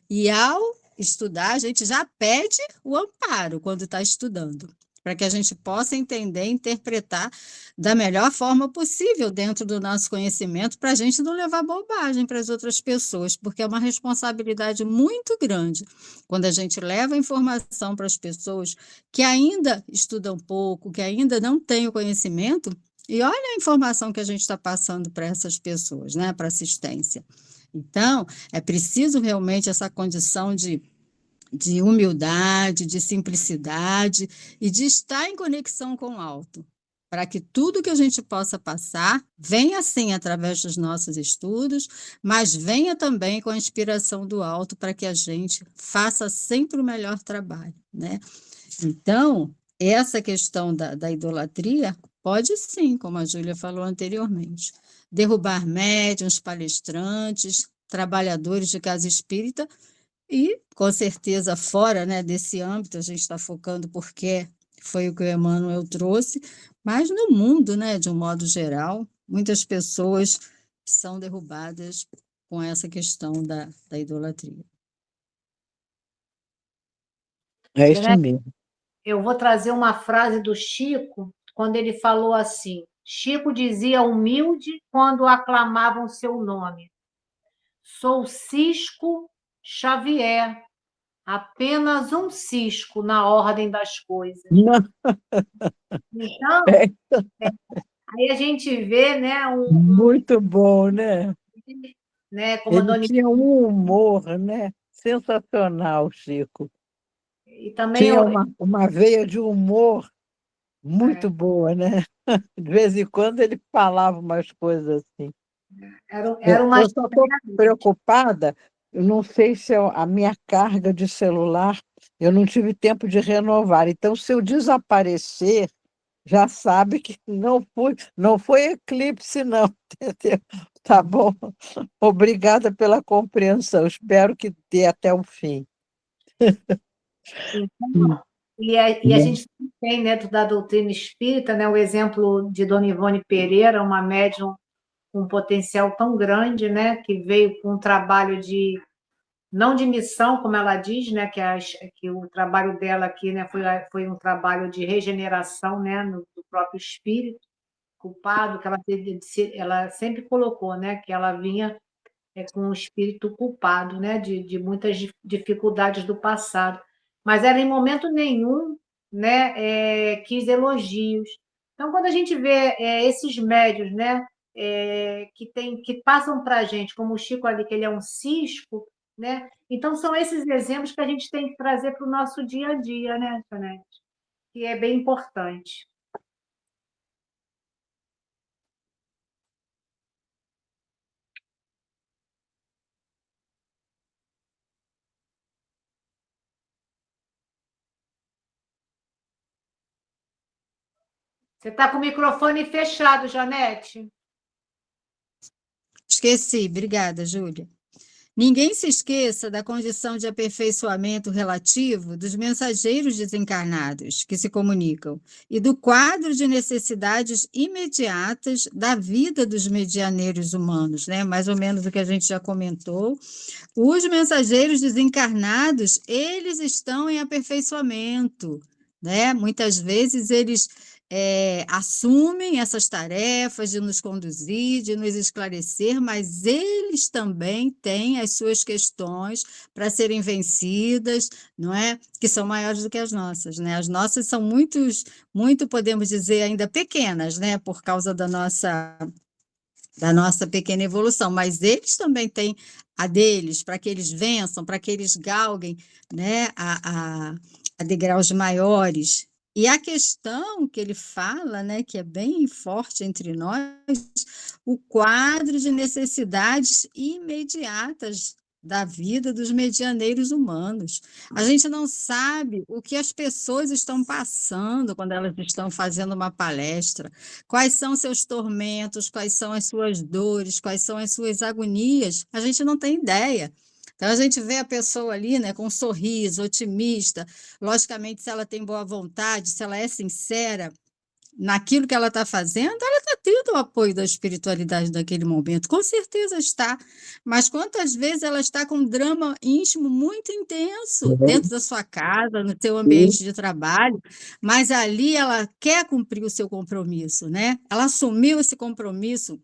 e ao estudar, a gente já pede o amparo quando está estudando, para que a gente possa entender, interpretar da melhor forma possível dentro do nosso conhecimento, para a gente não levar bobagem para as outras pessoas, porque é uma responsabilidade muito grande quando a gente leva informação para as pessoas que ainda estudam pouco, que ainda não têm o conhecimento, e olha a informação que a gente está passando para essas pessoas, né, para assistência. Então, é preciso realmente essa condição de humildade, de simplicidade e de estar em conexão com o alto, para que tudo que a gente possa passar venha sim através dos nossos estudos, mas venha também com a inspiração do alto para que a gente faça sempre o melhor trabalho, né? Então, essa questão da idolatria pode sim, como a Júlia falou anteriormente, derrubar médiuns, palestrantes, trabalhadores de casa espírita e, com certeza, fora, né, desse âmbito, a gente está focando porque foi o que o Emmanuel trouxe, mas no mundo, né, de um modo geral, muitas pessoas são derrubadas com essa questão da idolatria. É isso Janete, mesmo. eu vou trazer uma frase do Chico, quando ele falou assim: Chico dizia humilde quando aclamavam seu nome: Sou Cisco Xavier, apenas um cisco na ordem das coisas. Não, Então, é aí a gente vê, né, muito bom, né? né, como a Ele Dona tinha um humor, né? Sensacional, Chico. e também Tinha uma veia de humor é, muito boa, né? De vez em quando ele falava umas coisas assim. era uma Eu só estou preocupada, eu não sei se a minha carga de celular, eu não tive tempo de renovar. Então, se eu desaparecer, já sabe que não foi eclipse, não, entendeu? Tá bom? Obrigada pela compreensão. Espero que dê até o fim. então, e a gente tem dentro da doutrina espírita, né, o exemplo de Dona Ivone Pereira, uma médium com um potencial tão grande, né, que veio com um trabalho de não de missão, como ela diz, né, que o trabalho dela aqui, né, foi um trabalho de regeneração, né, do próprio espírito culpado, que ela sempre colocou, né, que ela vinha com o espírito culpado, né, de muitas dificuldades do passado, mas ela em momento nenhum, né, quis elogios. Então, quando a gente vê esses médios, né, que passam para a gente, como o Chico ali, que ele é um cisco, né? Então, são esses exemplos que a gente tem que trazer para o nosso dia a dia, né, Janete? Que é bem importante. Você está com o microfone fechado, Janete. Esqueci, obrigada, Júlia. Ninguém se esqueça da condição de aperfeiçoamento relativo dos mensageiros desencarnados que se comunicam e do quadro de necessidades imediatas da vida dos medianeiros humanos, né? Mais ou menos o que a gente já comentou. Os mensageiros desencarnados, eles estão em aperfeiçoamento, né? Muitas vezes eles assumem essas tarefas de nos conduzir, de nos esclarecer, mas eles também têm as suas questões para serem vencidas, não é? Que são maiores do que as nossas, né? As nossas são muito, podemos dizer, ainda pequenas, né? Por causa da nossa pequena evolução, mas eles também têm a deles, para que eles vençam, para que eles galguem, né, a degraus maiores, E a questão que ele fala, né, que é bem forte entre nós, o quadro de necessidades imediatas da vida dos medianeiros humanos. A gente não sabe o que as pessoas estão passando quando elas estão fazendo uma palestra, quais são seus tormentos, quais são as suas dores, quais são as suas agonias. A gente não tem ideia. Então, a gente vê a pessoa ali, né, com um sorriso, otimista. Logicamente, se ela tem boa vontade, se ela é sincera naquilo que ela está fazendo, ela está tendo o apoio da espiritualidade naquele momento, com certeza está. Mas quantas vezes ela está com um drama íntimo muito intenso dentro da sua casa, no seu ambiente de trabalho, mas ali ela quer cumprir o seu compromisso, né? Ela assumiu esse compromisso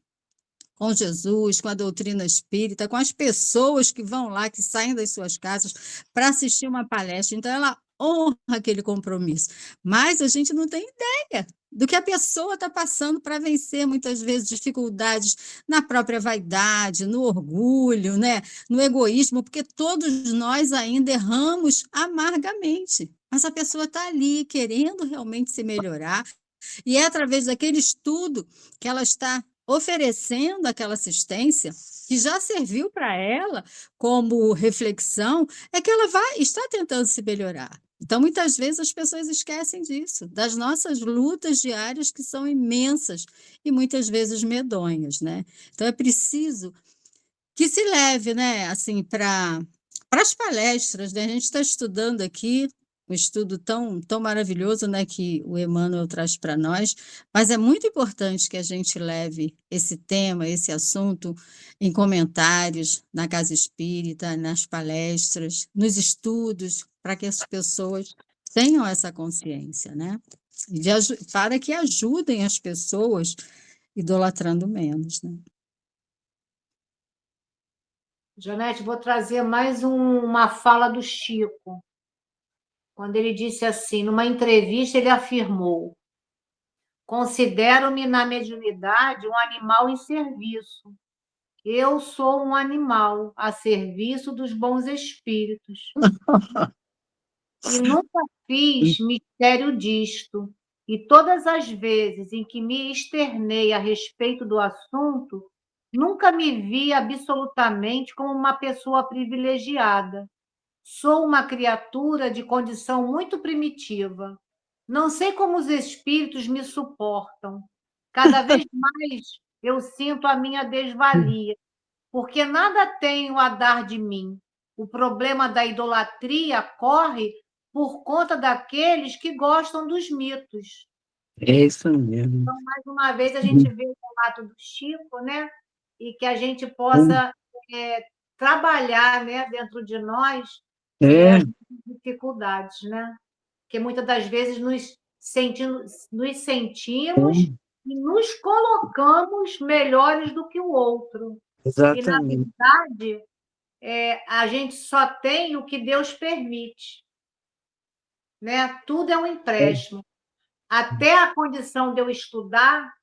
com Jesus, com a doutrina espírita, com as pessoas que vão lá, que saem das suas casas para assistir uma palestra. Então, ela honra aquele compromisso. Mas a gente não tem ideia do que a pessoa está passando para vencer, muitas vezes, dificuldades na própria vaidade, no orgulho, né? No egoísmo, porque todos nós ainda erramos amargamente. Mas a pessoa está ali querendo realmente se melhorar, e é através daquele estudo que ela está oferecendo aquela assistência, que já serviu para ela como reflexão, é que ela está tentando se melhorar. Então, muitas vezes as pessoas esquecem disso, das nossas lutas diárias que são imensas e muitas vezes medonhas, né? Então, é preciso que se leve, né, assim, para as palestras, né? A gente está estudando aqui um estudo tão maravilhoso, né, que o Emmanuel traz para nós, mas é muito importante que a gente leve esse tema, esse assunto, em comentários, na casa espírita, nas palestras, nos estudos, para que as pessoas tenham essa consciência, né? Para que ajudem as pessoas idolatrando menos, né? Janete, vou trazer mais uma fala do Chico, quando ele disse assim, numa entrevista, ele afirmou: considero-me na mediunidade um animal em serviço. Eu sou um animal a serviço dos bons espíritos. E nunca fiz mistério disto. E todas as vezes em que me externei a respeito do assunto, nunca me vi absolutamente como uma pessoa privilegiada. Sou uma criatura de condição muito primitiva. Não sei como os espíritos me suportam. Cada vez mais eu sinto a minha desvalia, porque nada tenho a dar de mim. O problema da idolatria corre por conta daqueles que gostam dos mitos. É isso mesmo. Então, mais uma vez, a gente vê o relato do Chico, né? E que a gente possa trabalhar, né, dentro de nós as dificuldades, né? Porque muitas das vezes nos sentimos e nos colocamos melhores do que o outro. E, na Exatamente. verdade, a gente só tem o que Deus permite, né? Tudo é um empréstimo. Até a condição de eu estudar,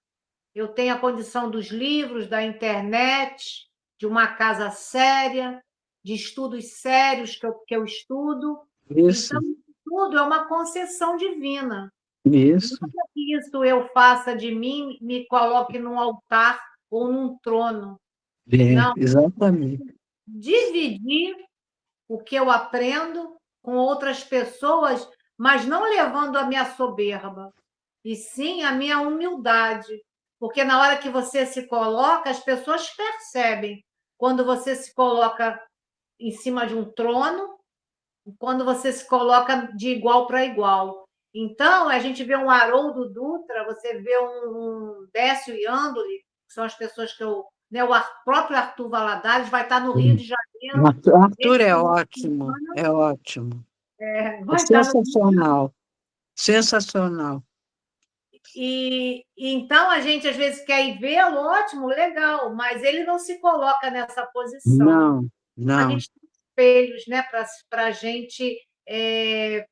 eu tenho a condição dos livros, da internet, de uma casa séria, de estudos sérios que eu estudo. Isso, Então, tudo é uma concessão divina. isso. Nada que isso eu faça de mim, me coloque num altar ou num trono. Não, Exatamente. dividir o que eu aprendo com outras pessoas, mas não levando a minha soberba, e sim a minha humildade. Porque na hora que você se coloca, as pessoas percebem quando você se coloca em cima de um trono, quando você se coloca de igual para igual. Então, a gente vê um Haroldo Dutra, você vê um Décio Iandoli, que são as pessoas que eu... Né, o próprio Arthur Valadares vai estar no Rio de Janeiro. Arthur é ótimo, é ótimo. Vai Sensacional, sensacional. E então a gente às vezes quer ir vê-lo, ótimo, legal, mas ele não se coloca nessa posição. Não, A não. gente tem espelhos, né, para a gente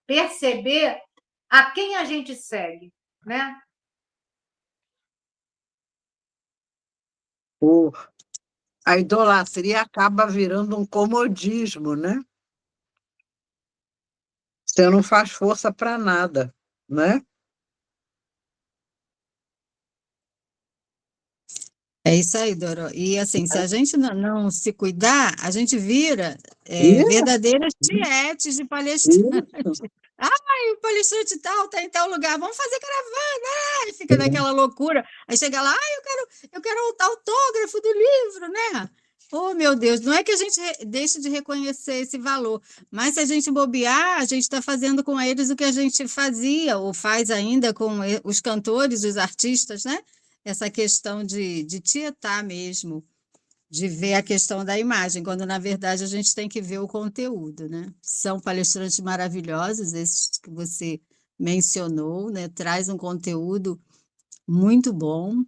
perceber a quem a gente segue, né? A idolatria acaba virando um comodismo, né? Você não faz força para nada. né? É isso aí, Doro. E assim, se a gente não se cuidar, a gente vira Isso, verdadeiras tietes de palestrante. isso. Ai, o palestrante tal está em tal lugar, vamos fazer caravana! E fica naquela loucura. Aí chega lá, eu quero o autógrafo do livro, né? Oh, meu Deus, não é que a gente deixe de reconhecer esse valor, mas se a gente bobear, a gente está fazendo com eles o que a gente fazia, ou faz ainda com os cantores, os artistas, né? Essa questão de tietar mesmo, de ver a questão da imagem, quando na verdade a gente tem que ver o conteúdo, né? São palestrantes maravilhosos, esses que você mencionou, né? Traz um conteúdo muito bom,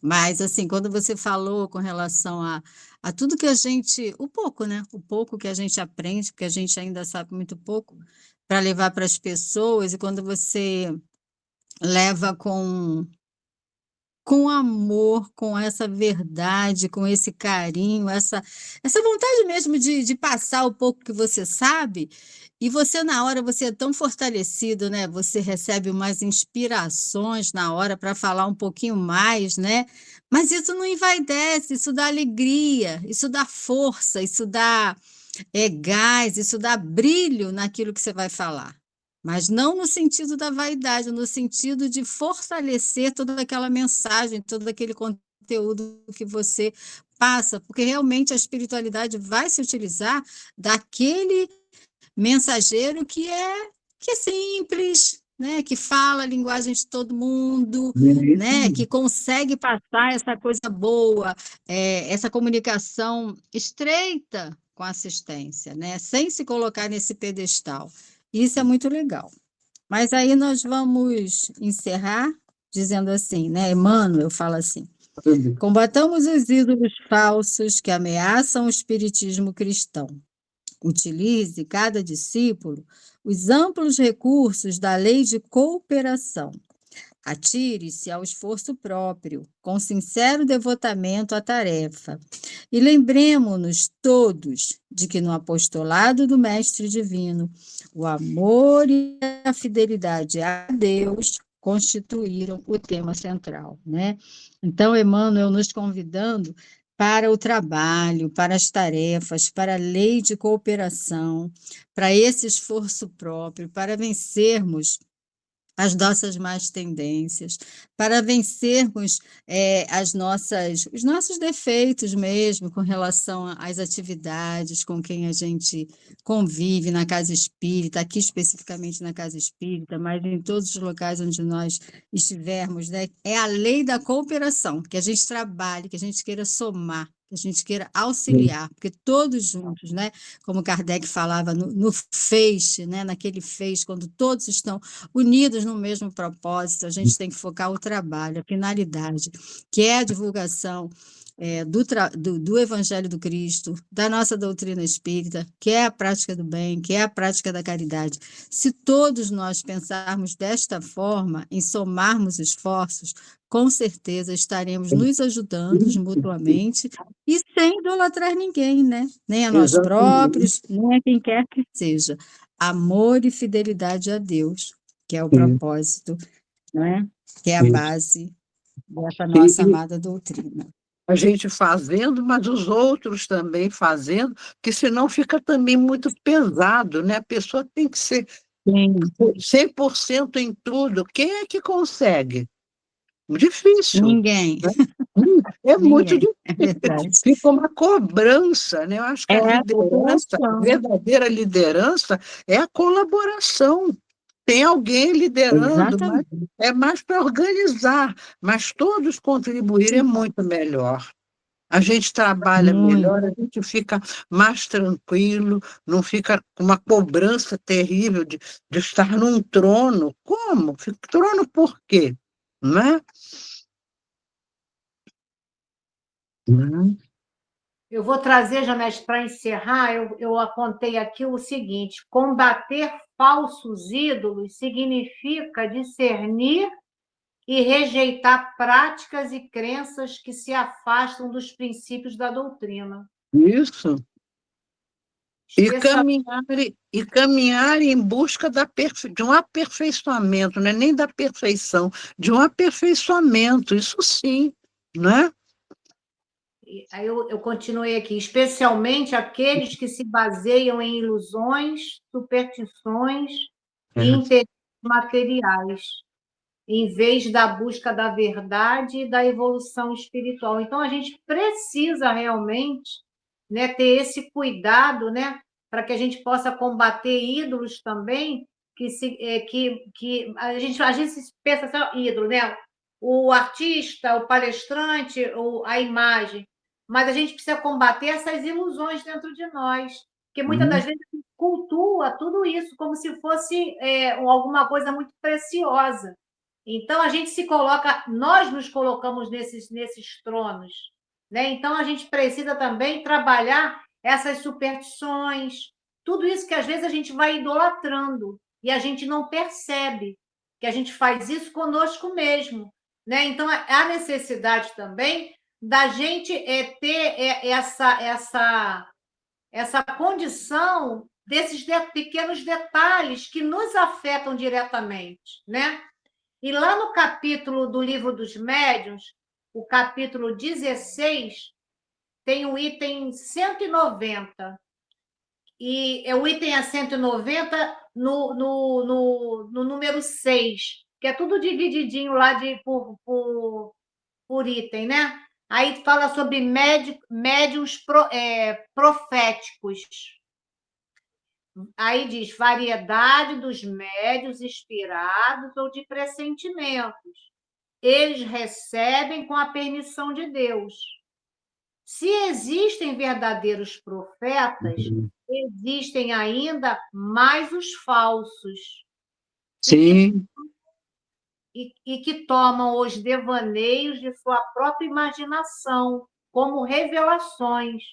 mas assim, quando você falou com relação a tudo que a gente, o pouco, né? O pouco que a gente aprende, porque a gente ainda sabe muito pouco, para levar para as pessoas, e quando você leva com amor, com essa verdade, com esse carinho, essa vontade mesmo de passar o pouco que você sabe, e você na hora você é tão fortalecido, né? Você recebe umas inspirações na hora para falar um pouquinho mais, né? Mas isso não envaidece, isso dá alegria, isso dá força, isso dá gás, isso dá brilho naquilo que você vai falar. Mas não no sentido da vaidade, no sentido de fortalecer toda aquela mensagem, todo aquele conteúdo que você passa, porque realmente a espiritualidade vai se utilizar daquele mensageiro que é simples, né? Que fala a linguagem de todo mundo, né? Que consegue passar essa coisa boa, essa comunicação estreita com a assistência, né? Sem se colocar nesse pedestal. Isso é muito legal. Mas aí nós vamos encerrar dizendo assim, né? Emmanuel fala assim: combatamos os ídolos falsos que ameaçam o espiritismo cristão. Utilize cada discípulo os amplos recursos da lei de cooperação. Atire-se ao esforço próprio, com sincero devotamento à tarefa. E lembremos-nos todos de que no apostolado do Mestre Divino, o amor e a fidelidade a Deus constituíram o tema central, né? Então, Emmanuel nos convidando para o trabalho, para as tarefas, para a lei de cooperação, para esse esforço próprio, para vencermos as nossas más tendências, para vencermos os nossos defeitos mesmo com relação às atividades com quem a gente convive na casa espírita, aqui especificamente na casa espírita, mas em todos os locais onde nós estivermos, né? É a lei da cooperação, que a gente trabalhe, que a gente queira somar, que a gente queira auxiliar, porque todos juntos, né? Como Kardec falava no feixe, né? Naquele feixe, quando todos estão unidos no mesmo propósito, a gente tem que focar o trabalho, a finalidade, que é a divulgação do Evangelho do Cristo, da nossa doutrina espírita, que é a prática do bem, que é a prática da caridade. Se todos nós pensarmos desta forma, em somarmos esforços, com certeza estaremos nos ajudando mutuamente e sem idolatrar ninguém, né? Nem a nós próprios, nem a quem quer que seja. Amor e fidelidade a Deus, que é o propósito, né? Que é a base dessa nossa amada doutrina. A gente fazendo, mas os outros também fazendo, que senão fica também muito pesado, né? A pessoa tem que ser 100% em tudo. Quem é que consegue? Difícil. Ninguém. Né? É muito Ninguém. É difícil. verdade. Fica uma cobrança, né? Eu acho que a verdadeira liderança é a colaboração. Tem alguém liderando, mas é mais para organizar, mas todos contribuírem é muito melhor. A gente trabalha melhor, a gente fica mais tranquilo, não fica com uma cobrança terrível de estar num trono. Como? Trono por quê? Não é? Eu vou trazer, Janete, para encerrar, eu apontei aqui o seguinte: combater falsos ídolos significa discernir e rejeitar práticas e crenças que se afastam dos princípios da doutrina. Isso. E caminhar em busca de um aperfeiçoamento, não é nem da perfeição, de um aperfeiçoamento, isso sim, né? Aí eu continuei aqui, especialmente aqueles que se baseiam em ilusões, superstições e interesses materiais, em vez da busca da verdade e da evolução espiritual. Então, a gente precisa realmente, né, ter esse cuidado, né, para que a gente possa combater ídolos também, que a gente às vezes pensa assim, ó, ídolo, né? O artista, o palestrante, a imagem, mas a gente precisa combater essas ilusões dentro de nós, porque muitas das vezes a gente cultua tudo isso como se fosse alguma coisa muito preciosa. Então, a gente se coloca, nós nos colocamos nesses tronos, né? Então, a gente precisa também trabalhar essas superstições, tudo isso que às vezes a gente vai idolatrando e a gente não percebe que a gente faz isso conosco mesmo, né? Então, há necessidade também da gente ter essa condição desses pequenos detalhes que nos afetam diretamente, né? E lá no capítulo do Livro dos Médiuns, o capítulo 16, tem o item 190. E o item é 190 no número 6, que é tudo divididinho lá por item, né? Aí fala sobre médiuns proféticos. Aí diz variedade dos médiuns inspirados ou de pressentimentos. Eles recebem com a permissão de Deus. Se existem verdadeiros profetas, existem ainda mais os falsos. Sim. E que tomam os devaneios de sua própria imaginação como revelações,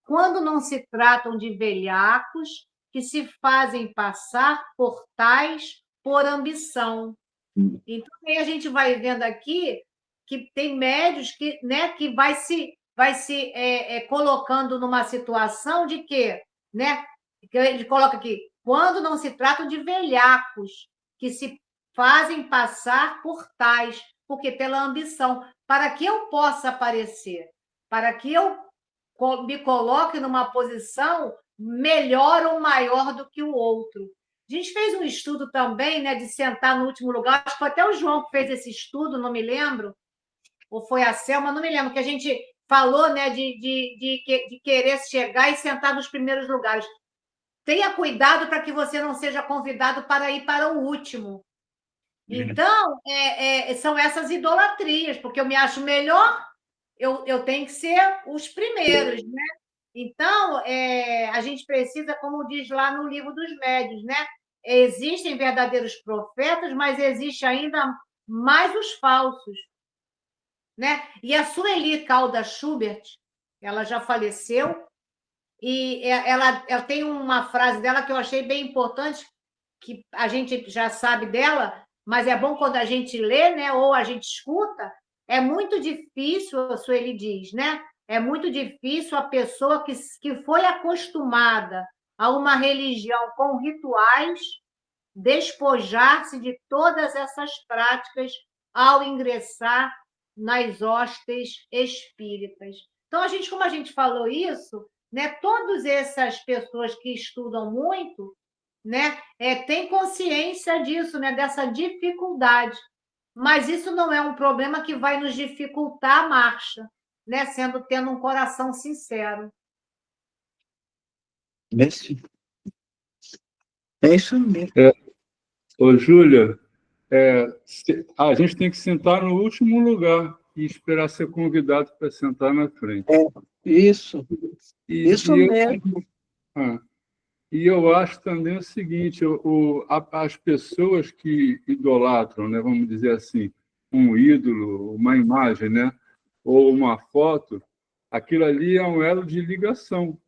quando não se tratam de velhacos que se fazem passar por tais por ambição. Então, aí a gente vai vendo aqui que tem médios que, né, que vai se colocando numa situação de que, né, que ele coloca aqui, quando não se tratam de velhacos que se fazem passar por tais, porque pela ambição, para que eu possa aparecer, para que eu me coloque numa posição melhor ou maior do que o outro. A gente fez um estudo também, né, de sentar no último lugar, acho que foi até o João que fez esse estudo, não me lembro, ou foi a Selma, não me lembro, que a gente falou, né, de querer chegar e sentar nos primeiros lugares. Tenha cuidado para que você não seja convidado para ir para o último. Então, são essas idolatrias, porque eu me acho melhor, eu tenho que ser os primeiros, né? Então, a gente precisa, como diz lá no Livro dos Médiuns, né? Existem verdadeiros profetas, mas existe ainda mais os falsos, né? E a Sueli Caldas Schubert, ela já faleceu, e ela tem uma frase dela que eu achei bem importante, que a gente já sabe dela, mas é bom quando a gente lê, né? Ou a gente escuta. É muito difícil, a Sueli diz, né? É muito difícil a pessoa que foi acostumada a uma religião com rituais despojar-se de todas essas práticas ao ingressar nas hostes espíritas. Então, como a gente falou isso, né, todas essas pessoas que estudam muito, né, têm consciência disso, né, dessa dificuldade. Mas isso não é um problema que vai nos dificultar a marcha, né, tendo um coração sincero. É isso mesmo. Ô, Júlia, a gente tem que sentar no último lugar e esperar ser convidado para sentar na frente. Isso. Isso E mesmo. E eu acho também o seguinte, as pessoas que idolatram, né, vamos dizer assim, um ídolo, uma imagem, né, ou uma foto, aquilo ali é um elo de ligação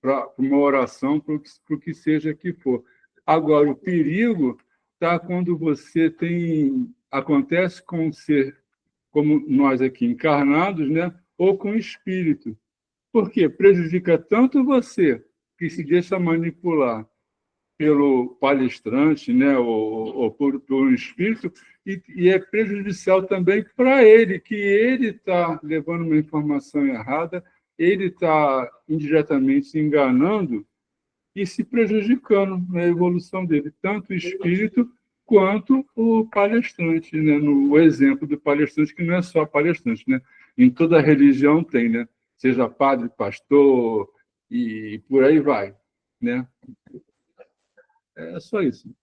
para uma oração, para o que seja que for. Agora, o perigo está quando você acontece com um ser como nós aqui encarnados, né, ou com o espírito. Por quê? Prejudica tanto você que se deixa manipular pelo palestrante, né, ou por um espírito, e é prejudicial também para ele, que ele está levando uma informação errada, ele está indiretamente se enganando e se prejudicando na evolução dele, tanto o espírito quanto o palestrante, né? No exemplo do palestrante, que não é só palestrante, né? Em toda religião tem, né? Seja padre, pastor e por aí vai, né? É só isso.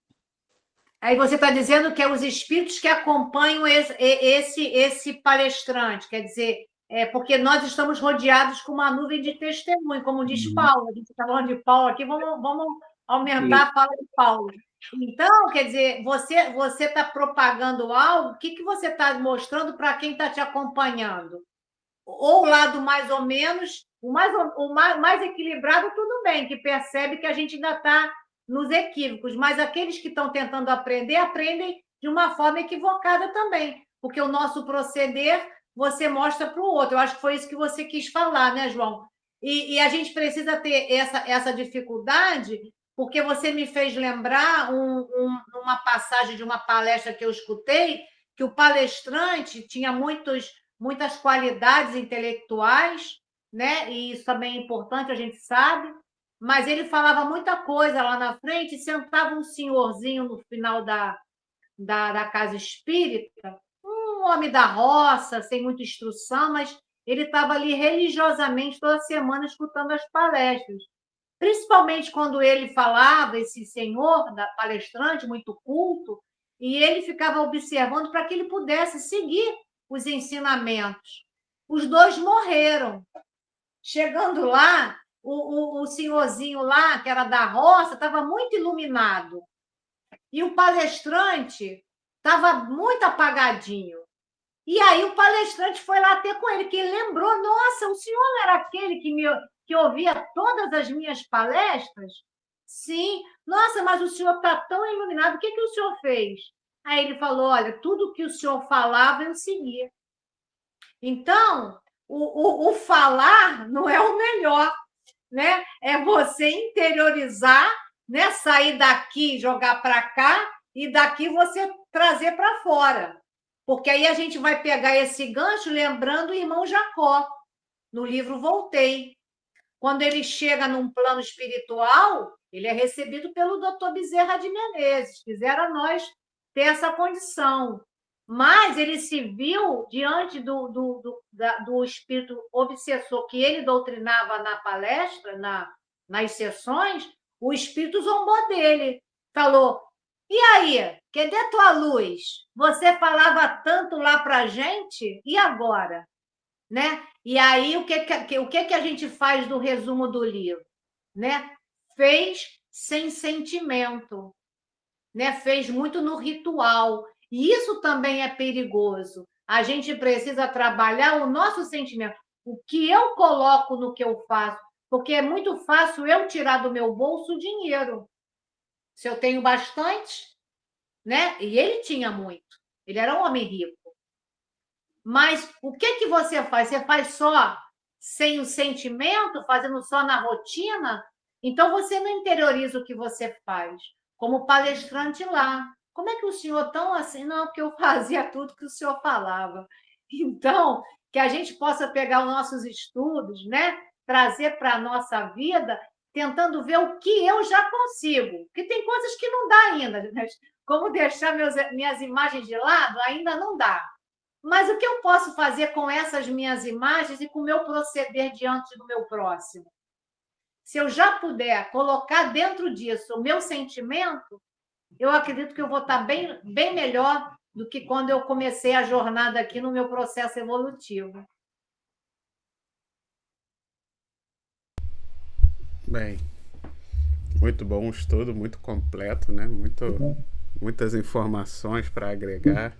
Aí você está dizendo que é os espíritos que acompanham esse palestrante, quer dizer, porque nós estamos rodeados com uma nuvem de testemunho, como diz Paulo. A gente está falando de Paulo aqui, vamos aumentar a fala de Paulo. Então, quer dizer, você está propagando algo, o que você está mostrando para quem está te acompanhando? Ou o lado mais ou menos, o mais equilibrado, tudo bem, que percebe que a gente ainda está nos equívocos, mas aqueles que estão tentando aprender, aprendem de uma forma equivocada também, porque o nosso proceder você mostra para o outro. Eu acho que foi isso que você quis falar, né, João? E a gente precisa ter essa dificuldade, porque você me fez lembrar uma passagem de uma palestra que eu escutei, que o palestrante tinha muitas qualidades intelectuais, né? E isso também é importante, a gente sabe, mas ele falava muita coisa lá na frente, e sentava um senhorzinho no final da casa espírita, um homem da roça, sem muita instrução, mas ele estava ali religiosamente toda semana escutando as palestras. Principalmente quando ele falava, esse senhor, palestrante, muito culto, e ele ficava observando para que ele pudesse seguir os ensinamentos. Os dois morreram. Chegando lá, o senhorzinho lá, que era da roça, estava muito iluminado. E o palestrante estava muito apagadinho. E aí o palestrante foi lá ter com ele, que ele lembrou, nossa, o senhor não era aquele que ouvia todas as minhas palestras? Sim. Nossa, mas o senhor está tão iluminado, o que o senhor fez? Aí ele falou, olha, tudo que o senhor falava, eu seguia. Então, o falar não é o melhor, né? É você interiorizar, né? Sair daqui, jogar para cá, e daqui você trazer para fora. Porque aí a gente vai pegar esse gancho lembrando o irmão Jacó, no livro Voltei. Quando ele chega num plano espiritual, ele é recebido pelo doutor Bezerra de Menezes. Quisera nós ter essa condição. Mas ele se viu diante do espírito obsessor que ele doutrinava na palestra, nas sessões, o espírito zombou dele. Falou, e aí, cadê a tua luz? Você falava tanto lá para a gente, e agora? Né? E aí, o que a gente faz do resumo do livro? Né? Fez sem sentimento, né? Fez muito no ritual. E isso também é perigoso. A gente precisa trabalhar o nosso sentimento. O que eu coloco no que eu faço, porque é muito fácil eu tirar do meu bolso o dinheiro. Se eu tenho bastante, né? E ele tinha muito. Ele era um homem rico. Mas o que você faz? Você faz só sem o sentimento, fazendo só na rotina? Então você não interioriza o que você faz. Como palestrante lá. Como é que o senhor tão assim? Não, porque eu fazia tudo que o senhor falava. Então, que a gente possa pegar os nossos estudos, né? Trazer para a nossa vida, tentando ver o que eu já consigo. Porque tem coisas que não dá ainda. Né? Como deixar minhas imagens de lado, ainda não dá. Mas o que eu posso fazer com essas minhas imagens e com o meu proceder diante do meu próximo? Se eu já puder colocar dentro disso o meu sentimento, eu acredito que eu vou estar bem, bem melhor do que quando eu comecei a jornada aqui no meu processo evolutivo. Bem, muito bom o estudo, muito completo, né? Muitas informações para agregar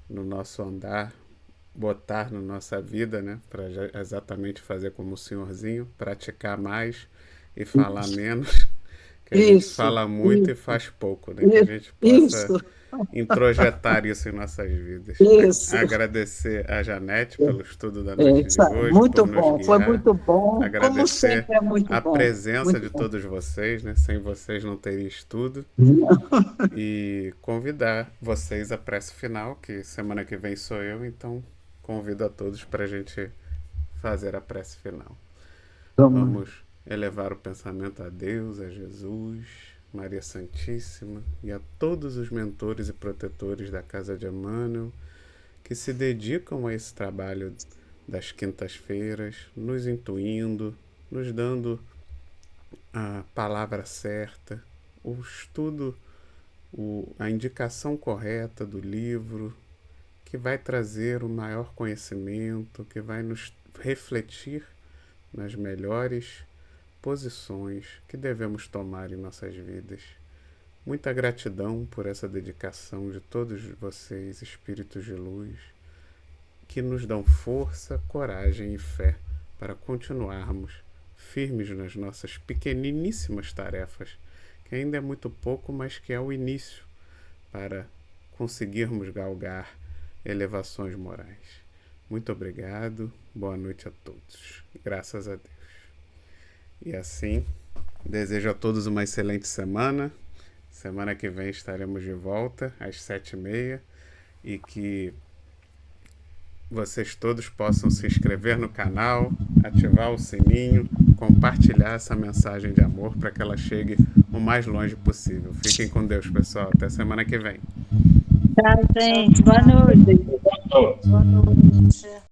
no nosso andar, botar na nossa vida, né? Para exatamente fazer como o senhorzinho, praticar mais e falar menos. Que a gente Isso, fala muito e isso, faz pouco, né? Que a gente possa isso, introjetar isso em nossas vidas. isso. Agradecer a Janete pelo estudo da noite Isso de aí, hoje, muito por nos bom, foi guiar. muito bom. Como Agradecer sempre, é muito a bom. presença Muito de bom. todos vocês, né? Sem vocês não teria estudo. E convidar vocês à prece final, que semana que vem sou eu, então convido a todos para a gente fazer a prece final. Vamos elevar o pensamento a Deus, a Jesus, Maria Santíssima e a todos os mentores e protetores da Casa de Emmanuel que se dedicam a esse trabalho das quintas-feiras, nos intuindo, nos dando a palavra certa, o estudo, a indicação correta do livro, que vai trazer o maior conhecimento, que vai nos refletir nas melhores posições que devemos tomar em nossas vidas. Muita gratidão por essa dedicação de todos vocês, espíritos de luz, que nos dão força, coragem e fé para continuarmos firmes nas nossas pequeniníssimas tarefas, que ainda é muito pouco, mas que é o início para conseguirmos galgar elevações morais. Muito obrigado, boa noite a todos. Graças a Deus. E assim, desejo a todos uma excelente semana. Semana que vem estaremos de volta às 7h30 e que vocês todos possam se inscrever no canal, ativar o sininho, compartilhar essa mensagem de amor para que ela chegue o mais longe possível. Fiquem com Deus, pessoal. Até semana que vem. Tchau, gente. Boa noite. Boa noite. Boa noite.